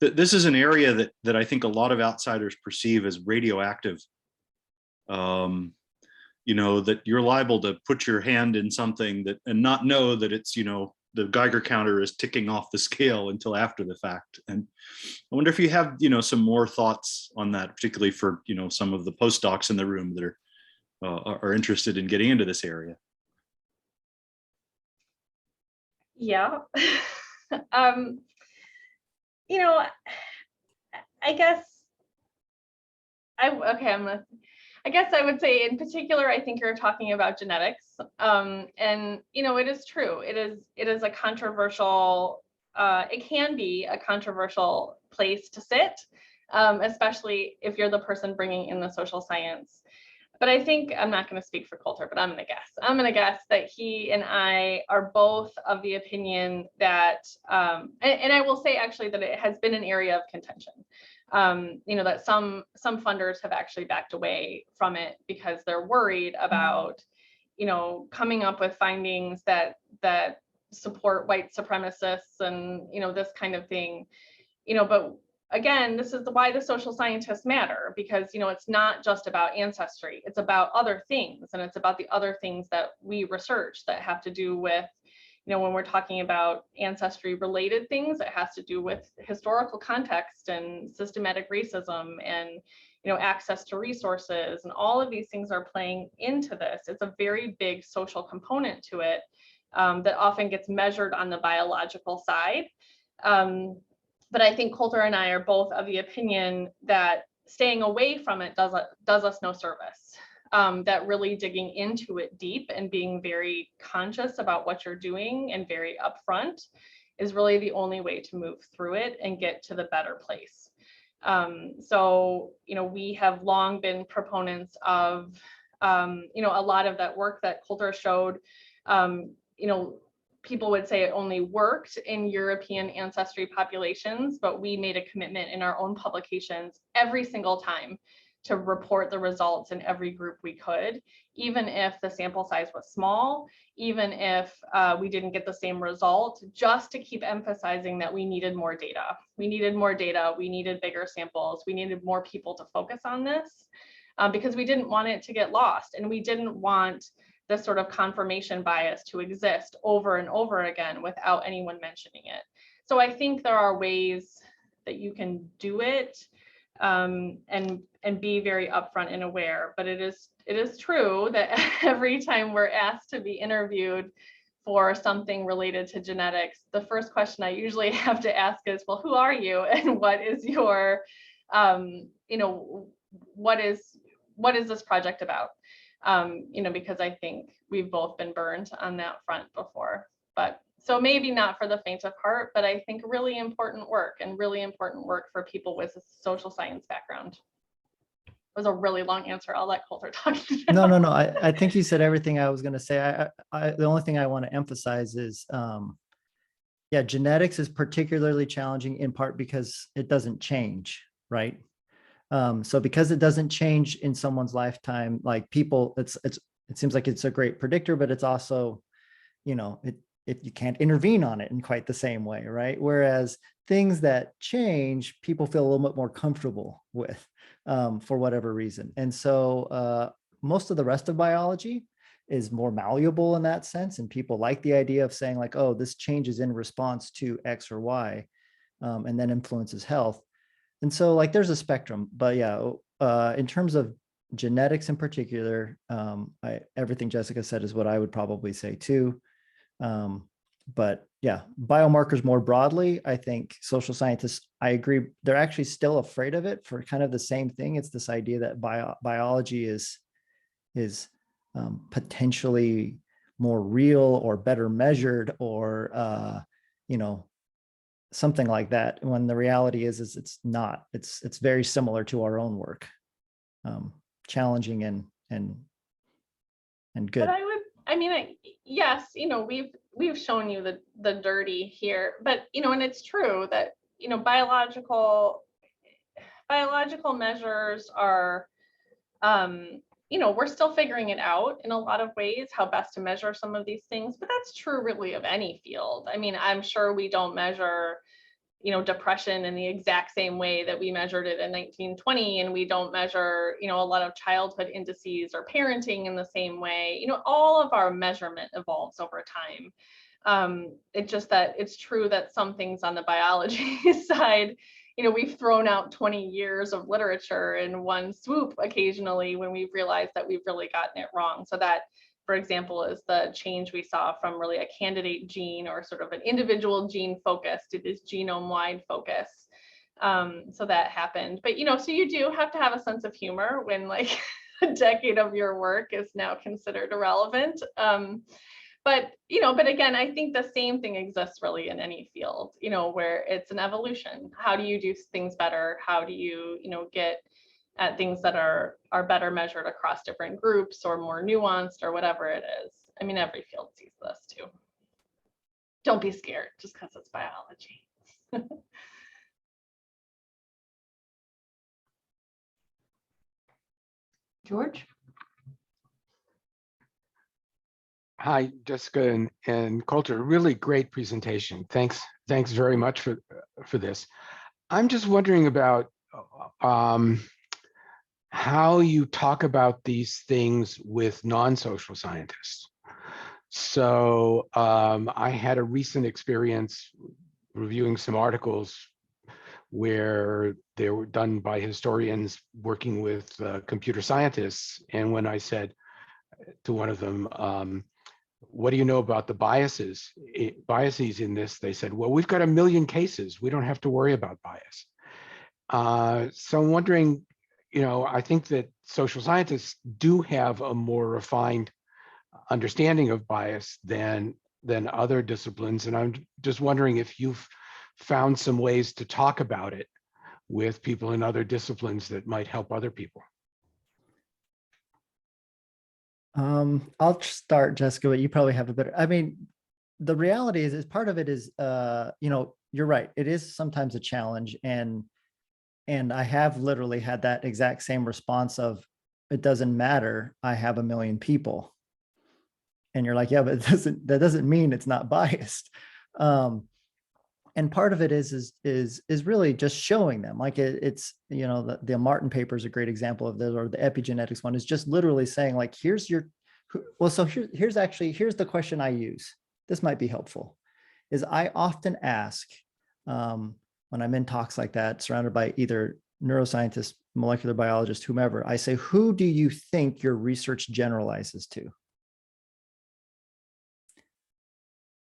that this is an area that I think a lot of outsiders perceive as radioactive you know, that you're liable to put your hand in something that and not know that it's, you know, the Geiger counter is ticking off the scale until after the fact. And I wonder if you have, you know, some more thoughts on that, particularly for, you know, some of the postdocs in the room that are interested in getting into this area. Yeah. You know, I guess I guess I would say in particular, I think you're talking about genetics. And, you know, it is true. It is a controversial, it can be a controversial place to sit, especially if you're the person bringing in the social science. But I think, I'm not going to speak for Colter, but I'm going to guess. I'm going to guess that he and I are both of the opinion that, and I will say actually that it has been an area of contention. You know, that some funders have actually backed away from it because they're worried about, you know, coming up with findings that support white supremacists and, you know, this kind of thing, you know, but again, this is why the social scientists matter, because, you know, it's not just about ancestry, it's about other things, and it's about the other things that we research that have to do with, you know, when we're talking about ancestry related things, it has to do with historical context and systematic racism and, you know, access to resources, and all of these things are playing into this. It's a very big social component to it that often gets measured on the biological side. But I think Colter and I are both of the opinion that staying away from it does us no service. That really digging into it deep and being very conscious about what you're doing and very upfront is really the only way to move through it and get to the better place. So, you know, we have long been proponents of, you know, a lot of that work that Colter showed, you know, people would say it only worked in European ancestry populations, but we made a commitment in our own publications every single time to report the results in every group we could, even if the sample size was small, even if we didn't get the same result, just to keep emphasizing that we needed more data. We needed more data, we needed bigger samples, we needed more people to focus on this because we didn't want it to get lost, and we didn't want this sort of confirmation bias to exist over and over again without anyone mentioning it. So I think there are ways that you can do it and be very upfront and aware, but it is true that every time we're asked to be interviewed for something related to genetics, the first question I usually have to ask is, well, who are you and what is your, you know, what is this project about? You know, because I think we've both been burned on that front before. But so maybe not for the faint of heart, but I think really important work for people with a social science background. It was a really long answer. I'll let Colter talk. No. I think you said everything I was going to say. The only thing I want to emphasize is, yeah, genetics is particularly challenging in part because it doesn't change, right? So because it doesn't change in someone's lifetime, like people, it seems like it's a great predictor, but it's also, you know, if you can't intervene on it in quite the same way, right? Whereas things that change, people feel a little bit more comfortable with for whatever reason. And so most of the rest of biology is more malleable in that sense. And people like the idea of saying like, oh, this changes in response to X or Y and then influences health. And so like there's a spectrum, but yeah, in terms of genetics in particular, everything Jessica said is what I would probably say too. But yeah, biomarkers more broadly, I think social scientists, I agree, they're actually still afraid of it for kind of the same thing. It's this idea that biology is potentially more real or better measured or, you know, something like that, when the reality is it's not. It's very similar to our own work, challenging and good. But yes, you know, we've shown you the dirty here, but you know, and it's true that, you know, biological measures are, you know, we're still figuring it out in a lot of ways, how best to measure some of these things, but that's true really of any field. I mean, I'm sure we don't measure, depression in the exact same way that we measured it in 1920, and we don't measure, a lot of childhood indices or parenting in the same way. All of our measurement evolves over time. It's just that it's true that some things on the biology side, we've thrown out 20 years of literature in one swoop occasionally when we've realized that we've really gotten it wrong. So that, for example, is the change we saw from really a candidate gene or sort of an individual gene focus to this genome-wide focus. So that happened. But, so you do have to have a sense of humor when like a decade of your work is now considered irrelevant. But again, I think the same thing exists really in any field, where it's an evolution. How do you do things better? How do you, get at things that are better measured across different groups or more nuanced or whatever it is? I mean, every field sees this too. Don't be scared just because it's biology. George? Hi, Jessica and Colter. Really great presentation. Thanks very much for this. I'm just wondering about how you talk about these things with non-social scientists. So I had a recent experience reviewing some articles where they were done by historians working with computer scientists. And when I said to one of them, what do you know about the biases in this? They said, well, we've got 1 million cases. We don't have to worry about bias. So I'm wondering, I think that social scientists do have a more refined understanding of bias than other disciplines. And I'm just wondering if you've found some ways to talk about it with people in other disciplines that might help other people. I'll start, Jessica, but you probably have a better, I mean, the reality is part of it is, you're right. It is sometimes a challenge. And I have literally had that exact same response of, it doesn't matter. I have 1 million people. And you're like, yeah, but that doesn't mean it's not biased. And part of it is really just showing them, like it's, the Martin paper is a great example of this, or the epigenetics one is just literally saying like, here's your, well, so here's the question I use. This might be helpful, is I often ask when I'm in talks like that, surrounded by either neuroscientists, molecular biologists, whomever, I say, who do you think your research generalizes to?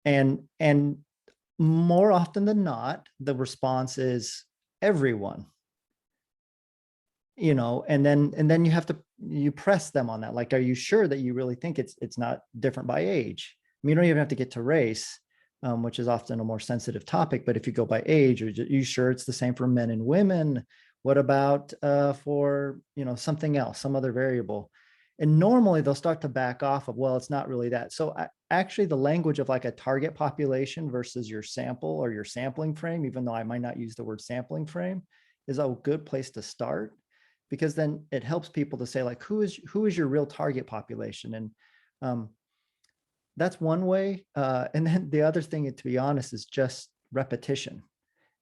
And more often than not, the response is everyone, and then you press them on that. Like, are you sure that you really think it's not different by age? I mean, you don't even have to get to race, which is often a more sensitive topic. But if you go by age, are you sure it's the same for men and women? What about for, something else, some other variable? And normally they'll start to back off of, well, it's not really that. So actually the language of like a target population versus your sample or your sampling frame, even though I might not use the word sampling frame, is a good place to start, because then it helps people to say like, who is your real target population? And that's one way. And then the other thing, to be honest, is just repetition.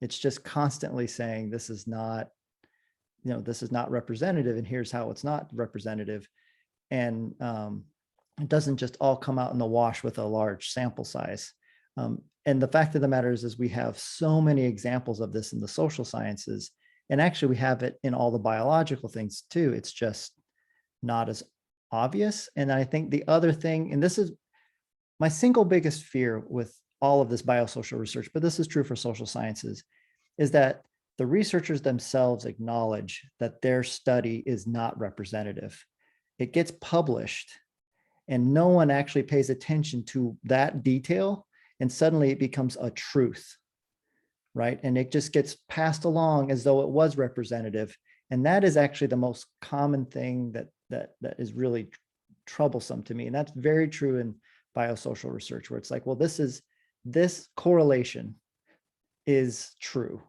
It's just constantly saying, this is not representative, and here's how it's not representative. And it doesn't just all come out in the wash with a large sample size. And the fact of the matter is we have so many examples of this in the social sciences, and actually we have it in all the biological things too. It's just not as obvious. And I think the other thing, and this is my single biggest fear with all of this biosocial research, but this is true for social sciences, is that the researchers themselves acknowledge that their study is not representative. It gets published and no one actually pays attention to that detail, and suddenly it becomes a truth, right? And it just gets passed along as though it was representative. And that is actually the most common thing that is really troublesome to me. And that's very true in biosocial research, where it's like, well, this correlation is true,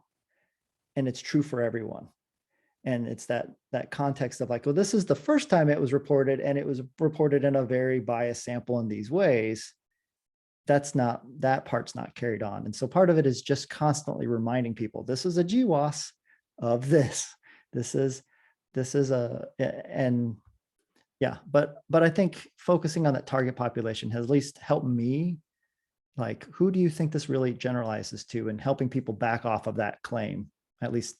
and it's true for everyone. And it's that context of like, well, this is the first time it was reported, and it was reported in a very biased sample in these ways. that part's not carried on. And so part of it is just constantly reminding people, this is a GWAS of this. This is and yeah, but I think focusing on that target population has at least helped me, like, who do you think this really generalizes to, and helping people back off of that claim, at least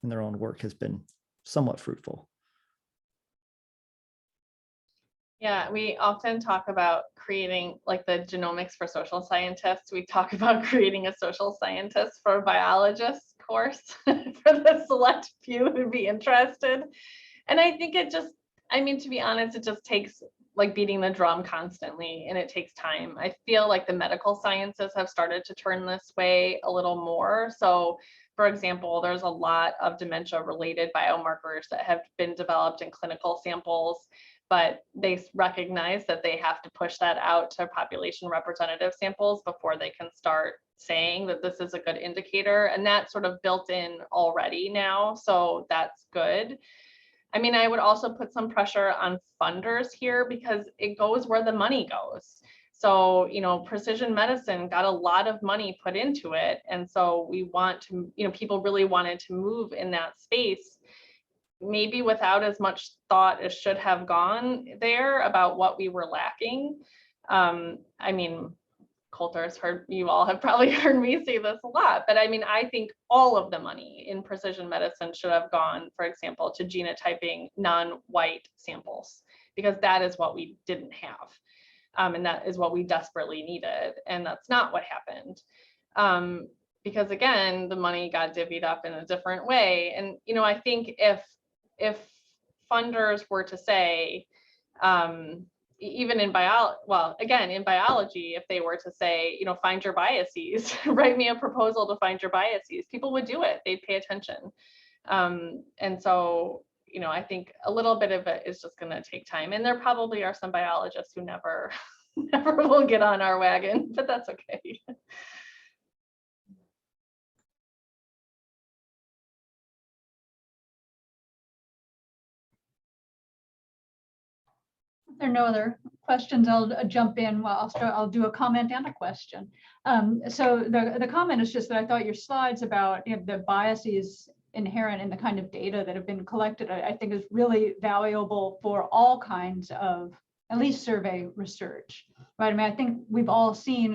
in their own work, has been somewhat fruitful. Yeah, we often talk about creating, like the genomics for social scientists. We talk about creating a social scientist for a biologist course for the select few who'd be interested. And I think it just, I mean, to be honest, it just takes like beating the drum constantly, and it takes time. I feel like the medical sciences have started to turn this way a little more. So for example, there's a lot of dementia-related biomarkers that have been developed in clinical samples, but they recognize that they have to push that out to population representative samples before they can start saying that this is a good indicator. And that's sort of built in already now, so that's good. I mean, I would also put some pressure on funders here because it goes where the money goes. So, you know, precision medicine got a lot of money put into it. And so we want to, you know, people really wanted to move in that space, maybe without as much thought as should have gone there about what we were lacking. I mean, Colter's heard, you all have probably heard me say this a lot, but I mean, I think all of the money in precision medicine should have gone, for example, to genotyping non-white samples, because that is what we didn't have. And that is what we desperately needed. And that's not what happened. Because again, the money got divvied up in a different way. And, you know, I think if funders were to say, even in biology, if they were to say, you know, find your biases, write me a proposal to find your biases, people would do it. They'd pay attention. And so, you know, I think a little bit of it is just going to take time. And there probably are some biologists who never will get on our wagon, but that's okay. If there are no other questions, I'll jump in. Well, I'll do a comment and a question. So the comment is just that I thought your slides about, you know, the biases inherent in the kind of data that have been collected, I think is really valuable for all kinds of, at least survey research, right? I mean, I think we've all seen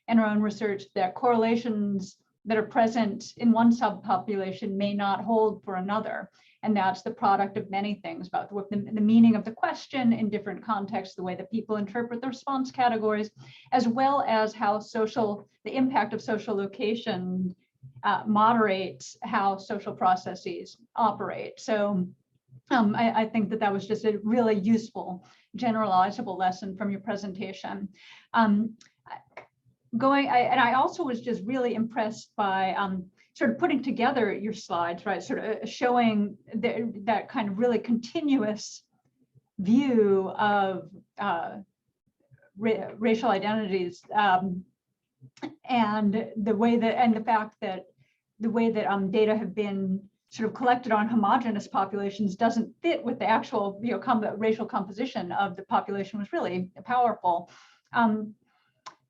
in our own research that correlations that are present in one subpopulation may not hold for another. And that's the product of many things, about the meaning of the question in different contexts, the way that people interpret the response categories, as well as how the impact of social location moderates how social processes operate. So I think that was just a really useful generalizable lesson from your presentation. And I also was just really impressed by sort of putting together your slides, right? Sort of showing that kind of really continuous view of racial identities, and the fact that the way that data have been sort of collected on homogeneous populations doesn't fit with the actual, you know, racial composition of the population was really powerful.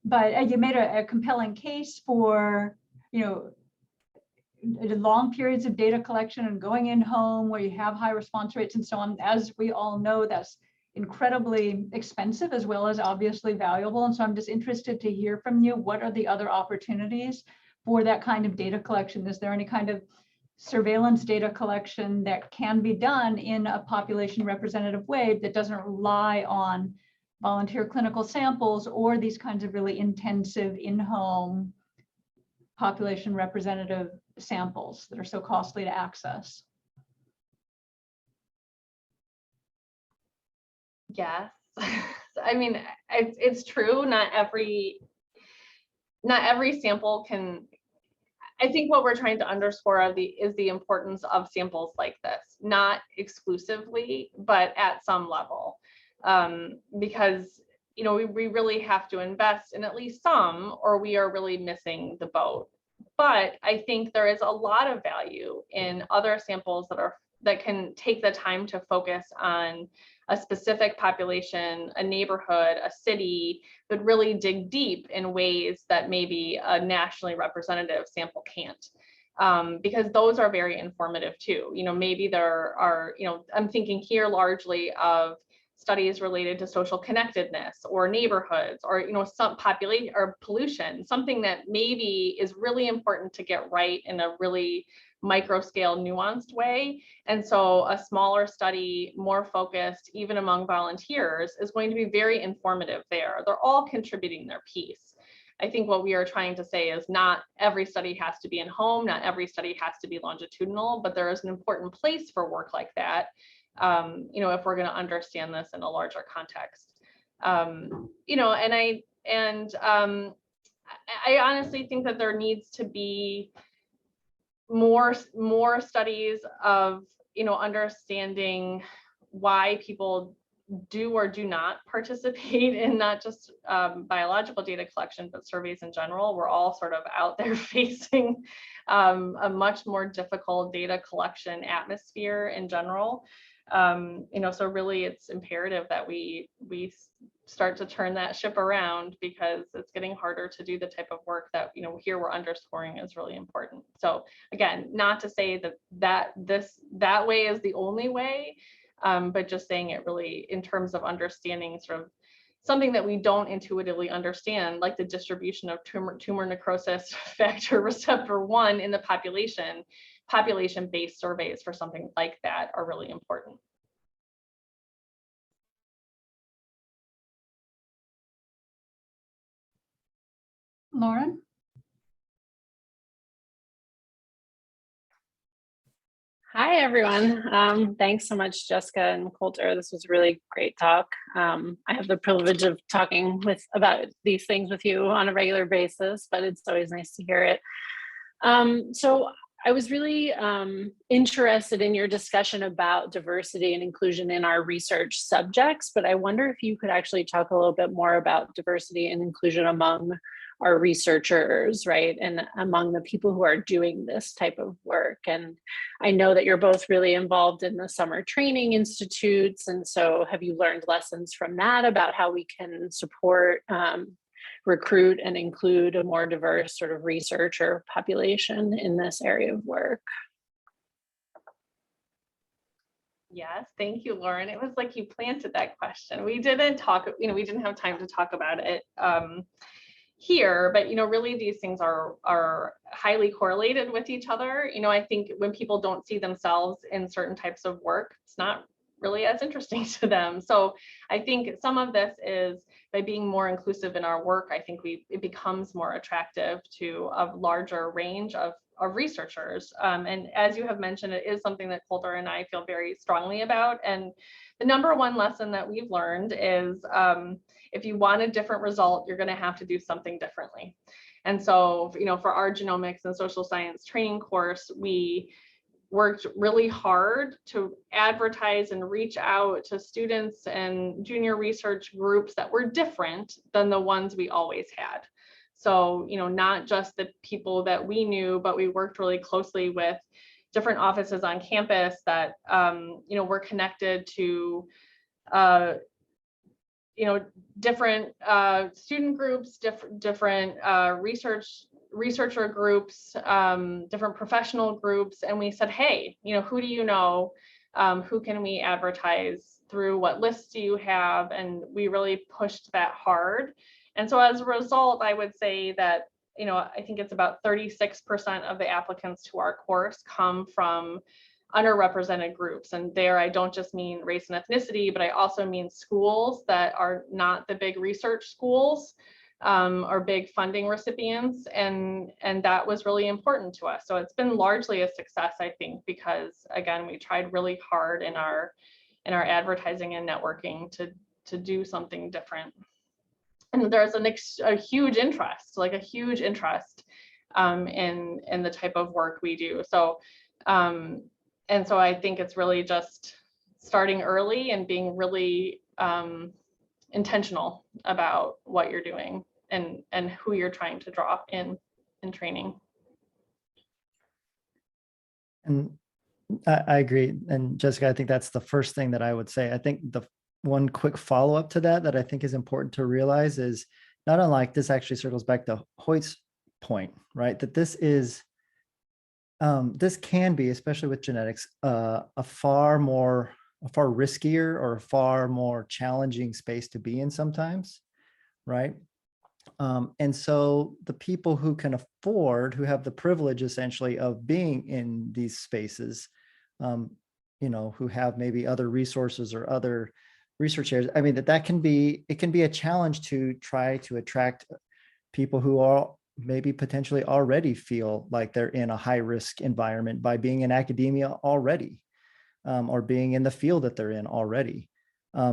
But you made a compelling case for, you know, long periods of data collection and going in home where you have high response rates and so on. As we all know, that's incredibly expensive as well as obviously valuable. And so I'm just interested to hear from you. What are the other opportunities for that kind of data collection? Is there any kind of surveillance data collection that can be done in a population representative way that doesn't rely on volunteer clinical samples or these kinds of really intensive in-home population representative samples that are so costly to access? Yes. I mean, it's true. Not every sample can. I think what we're trying to underscore is the importance of samples like this, not exclusively, but at some level, because, you know, we really have to invest in at least some, or we are really missing the boat. But I think there is a lot of value in other samples that are take the time to focus on a specific population, a neighborhood, a city, but really dig deep in ways that maybe a nationally representative sample can't. Because those are very informative too. Maybe there are, I'm thinking here largely of studies related to social connectedness or neighborhoods or, some population or pollution, something that maybe is really important to get right in a really micro scale nuanced way. And so a smaller study, more focused, even among volunteers, is going to be very informative there. They're all contributing their piece. I think what we are trying to say is not every study has to be in home, not every study has to be longitudinal, but there is an important place for work like that, if we're going to understand this in a larger context. I honestly think that there needs to be more studies of, understanding why people do or do not participate in not just biological data collection, but surveys in general. We're all sort of out there facing a much more difficult data collection atmosphere in general. So really it's imperative that we start to turn that ship around, because it's getting harder to do the type of work that, here we're underscoring is really important. So again, not to say that way is the only way, but just saying it really in terms of understanding sort of something that we don't intuitively understand, like the distribution of tumor necrosis factor receptor 1 in the population-based surveys for something like that are really important. Lauren? Hi, everyone. Thanks so much, Jessica and Colter. This was a really great talk. I have the privilege of talking about these things with you on a regular basis, but it's always nice to hear it. So I was really interested in your discussion about diversity and inclusion in our research subjects, but I wonder if you could actually talk a little bit more about diversity and inclusion among our researchers, right? And among the people who are doing this type of work. And I know that you're both really involved in the summer training institutes. And so have you learned lessons from that about how we can support, recruit and include a more diverse sort of researcher population in this area of work? Yes, thank you, Lauren. It was like you planted that question. We didn't talk, we didn't have time to talk about it here, but really these things are highly correlated with each other. I think when people don't see themselves in certain types of work, it's not really as interesting to them. So I think some of this is by being more inclusive in our work, I think it becomes more attractive to a larger range of researchers. And as you have mentioned, it is something that Colter and I feel very strongly about. And the number one lesson that we've learned is if you want a different result, you're going to have to do something differently. And so, for our genomics and social science training course, we worked really hard to advertise and reach out to students and junior research groups that were different than the ones we always had. So, not just the people that we knew, but we worked really closely with different offices on campus that, were connected to, different student groups, different researcher groups, different professional groups. And we said, hey, who do you know? Who can we advertise through? What lists do you have? And we really pushed that hard. And so as a result, I would say that, I think it's about 36% of the applicants to our course come from underrepresented groups. And there, I don't just mean race and ethnicity, but I also mean schools that are not the big research schools or big funding recipients. And that was really important to us. So it's been largely a success, I think, because again, we tried really hard in our advertising and networking to do something different. And there's a huge interest, in the type of work we do. So, and so I think it's really just starting early and being really intentional about what you're doing and who you're trying to draw in training. And I agree. And Jessica, I think that's the first thing that I would say. I think the one quick follow-up to that I think is important to realize is not unlike this actually circles back to Hoyt's point, right? That this is, this can be, especially with genetics, a far riskier or a far more challenging space to be in sometimes, right? And so the people who can afford, who have the privilege essentially of being in these spaces, you know, who have maybe other resources or other research areas, I mean, that can be, it can be a challenge to try to attract people who are maybe potentially already feel like they're in a high risk environment by being in academia already, or being in the field that they're in already.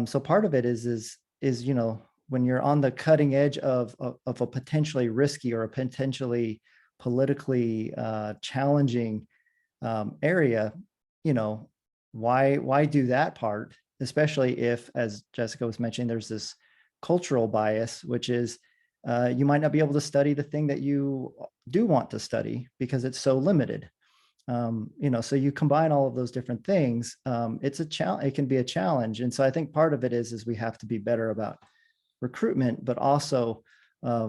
So part of it is, you know, when you're on the cutting edge of a potentially risky or a potentially politically challenging area, you know, why do that part? Especially if, as Jessica was mentioning, there's this cultural bias, which is you might not be able to study the thing that you do want to study because it's so limited. You know, so you combine all of those different things. It's a challenge. It can be a challenge, and so I think part of it is we have to be better about recruitment, but also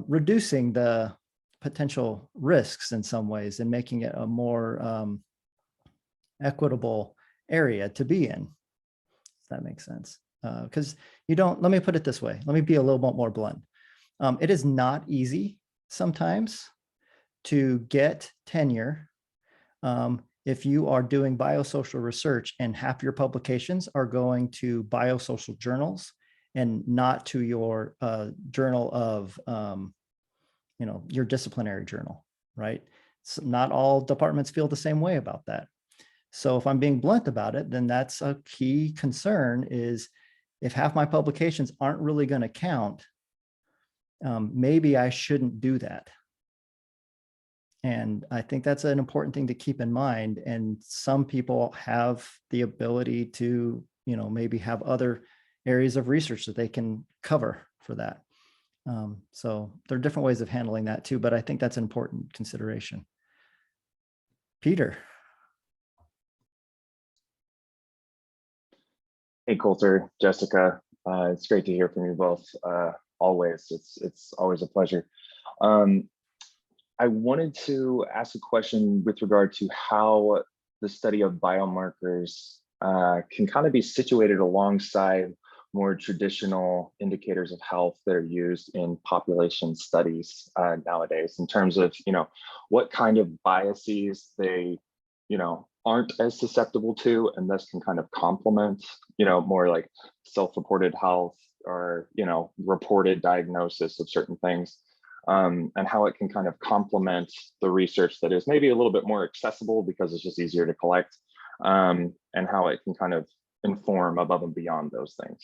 reducing the potential risks in some ways and making it a more equitable area to be in. If that makes sense. Because you don't, let me put it this way. Let me be a little bit more blunt. It is not easy sometimes to get tenure if you are doing biosocial research and half your publications are going to biosocial journals and not to your journal of, you know, your disciplinary journal, right? So not all departments feel the same way about that. So if I'm being blunt about it, then that's a key concern is if half my publications aren't really going to count, maybe I shouldn't do that. And I think that's an important thing to keep in mind. And some people have the ability to, you know, maybe have other areas of research that they can cover for that. So there are different ways of handling that too, but I think that's an important consideration. Peter. Hey, Colter, Jessica, it's great to hear from you both. Always, it's always a pleasure. I wanted to ask a question with regard to how the study of biomarkers can kind of be situated alongside more traditional indicators of health that are used in population studies nowadays, in terms of, you know, what kind of biases they, you know, aren't as susceptible to, and thus can kind of complement, you know, more like self-reported health or, you know, reported diagnosis of certain things, and how it can kind of complement the research that is maybe a little bit more accessible because it's just easier to collect, and how it can kind of inform above and beyond those things.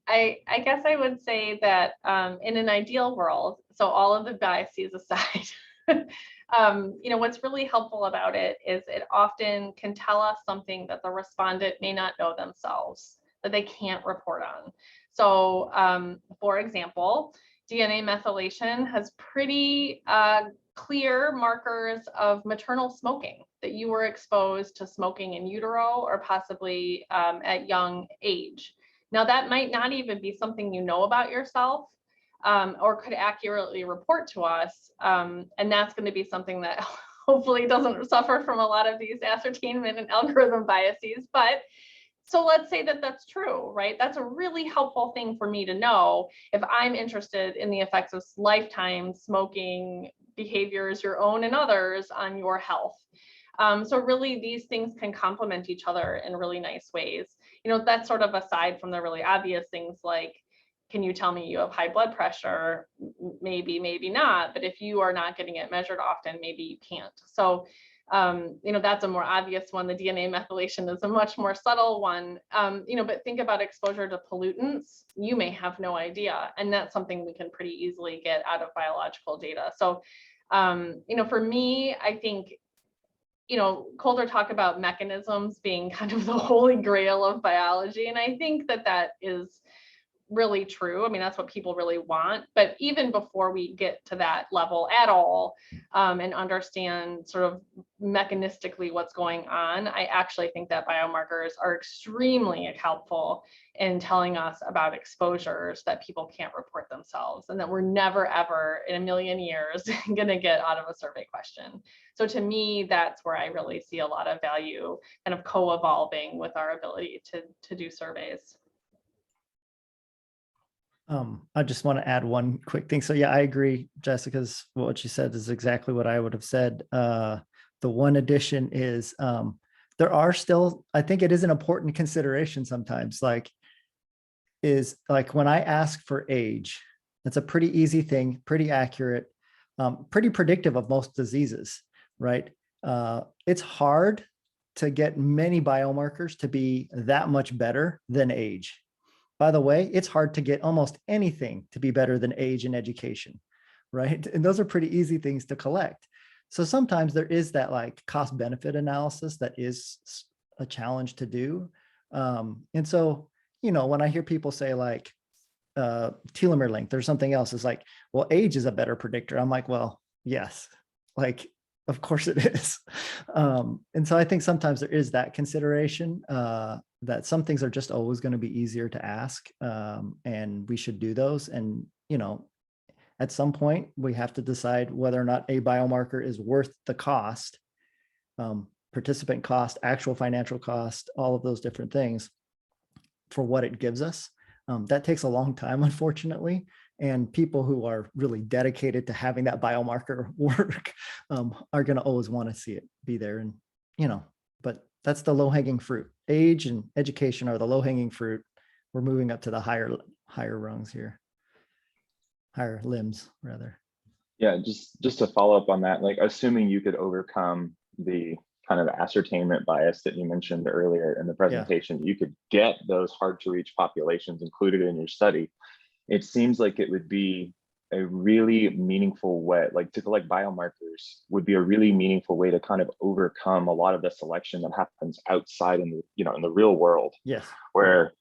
I guess I would say that in an ideal world, so all of the biases aside, you know, what's really helpful about it is it often can tell us something that the respondent may not know themselves, that they can't report on. So for example, DNA methylation has pretty clear markers of maternal smoking, that you were exposed to smoking in utero or possibly at young age. Now, that might not even be something you know about yourself or could accurately report to us. And that's going to be something that hopefully doesn't suffer from a lot of these ascertainment and algorithm biases. But so let's say that that's true, right? That's a really helpful thing for me to know if I'm interested in the effects of lifetime smoking behaviors, your own and others, on your health. So really these things can complement each other in really nice ways. You know, that's sort of aside from the really obvious things like, can you tell me you have high blood pressure? Maybe, maybe not. But if you are not getting it measured often, maybe you can't. So, you know, that's a more obvious one. The DNA methylation is a much more subtle one. You know, but think about exposure to pollutants. You may have no idea. And that's something we can pretty easily get out of biological data. So, you know, for me, I think, you know, Colter talked about mechanisms being kind of the holy grail of biology. And I think that that is really true. I mean, that's what people really want. But even before we get to that level at all, and understand sort of mechanistically what's going on, I actually think that biomarkers are extremely helpful in telling us about exposures that people can't report themselves, and that we're never, ever in a million years going to get out of a survey question. So to me, that's where I really see a lot of value kind of co-evolving with our ability to do surveys. I just want to add one quick thing. So yeah, I agree, Jessica's, what she said is exactly what I would have said. The one addition is there are still, I think it is an important consideration sometimes, like when I ask for age, it's a pretty easy thing, pretty accurate, pretty predictive of most diseases, right? It's hard to get many biomarkers to be that much better than age. By the way, it's hard to get almost anything to be better than age and education, right? And those are pretty easy things to collect. So sometimes there is that like cost benefit analysis that is a challenge to do. And so, you know, when I hear people say like telomere length or something else, is like, well, age is a better predictor. I'm like, well, yes, like, of course it is. And so I think sometimes there is that consideration that some things are just always going to be easier to ask, and we should do those. And, you know, at some point we have to decide whether or not a biomarker is worth the cost, participant cost, actual financial cost, all of those different things for what it gives us. That takes a long time, unfortunately. And people who are really dedicated to having that biomarker work are going to always want to see it be there. And, you know, but that's the low-hanging fruit. Age and education are the low-hanging fruit. We're moving up to the higher rungs here, higher limbs rather. Yeah, just to follow up on that, like assuming you could overcome the kind of ascertainment bias that you mentioned earlier in the presentation, you could get those hard to reach populations included in your study. It seems like it would be a really meaningful way, like to collect biomarkers would be a really meaningful way to kind of overcome a lot of the selection that happens outside in the, you know, in the real world. Yes. Where,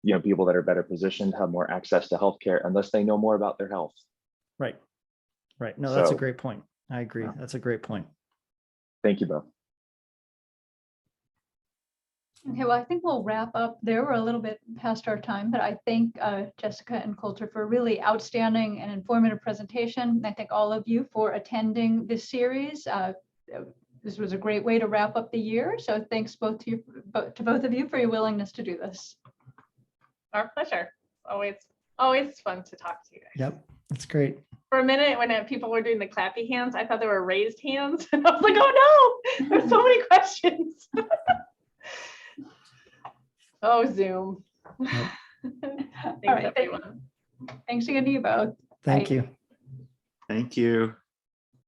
you know, people that are better positioned have more access to healthcare unless they know more about their health. Right. Right. No, that's a great point. I agree. Yeah. That's a great point. Thank you both. Okay, well, I think we'll wrap up there. We're a little bit past our time, but I thank Jessica and Colter for a really outstanding and informative presentation. I thank all of you for attending this series. This was a great way to wrap up the year. So thanks both to both of you for your willingness to do this. Our pleasure. Always fun to talk to you guys. Yep, that's great. For a minute, when people were doing the clappy hands, I thought they were raised hands. And I was like, oh no, there's so many questions. Oh, Zoom. Yep. Thanks, All right, everyone. Thanks again to you both. Thank Bye. you. Thank you.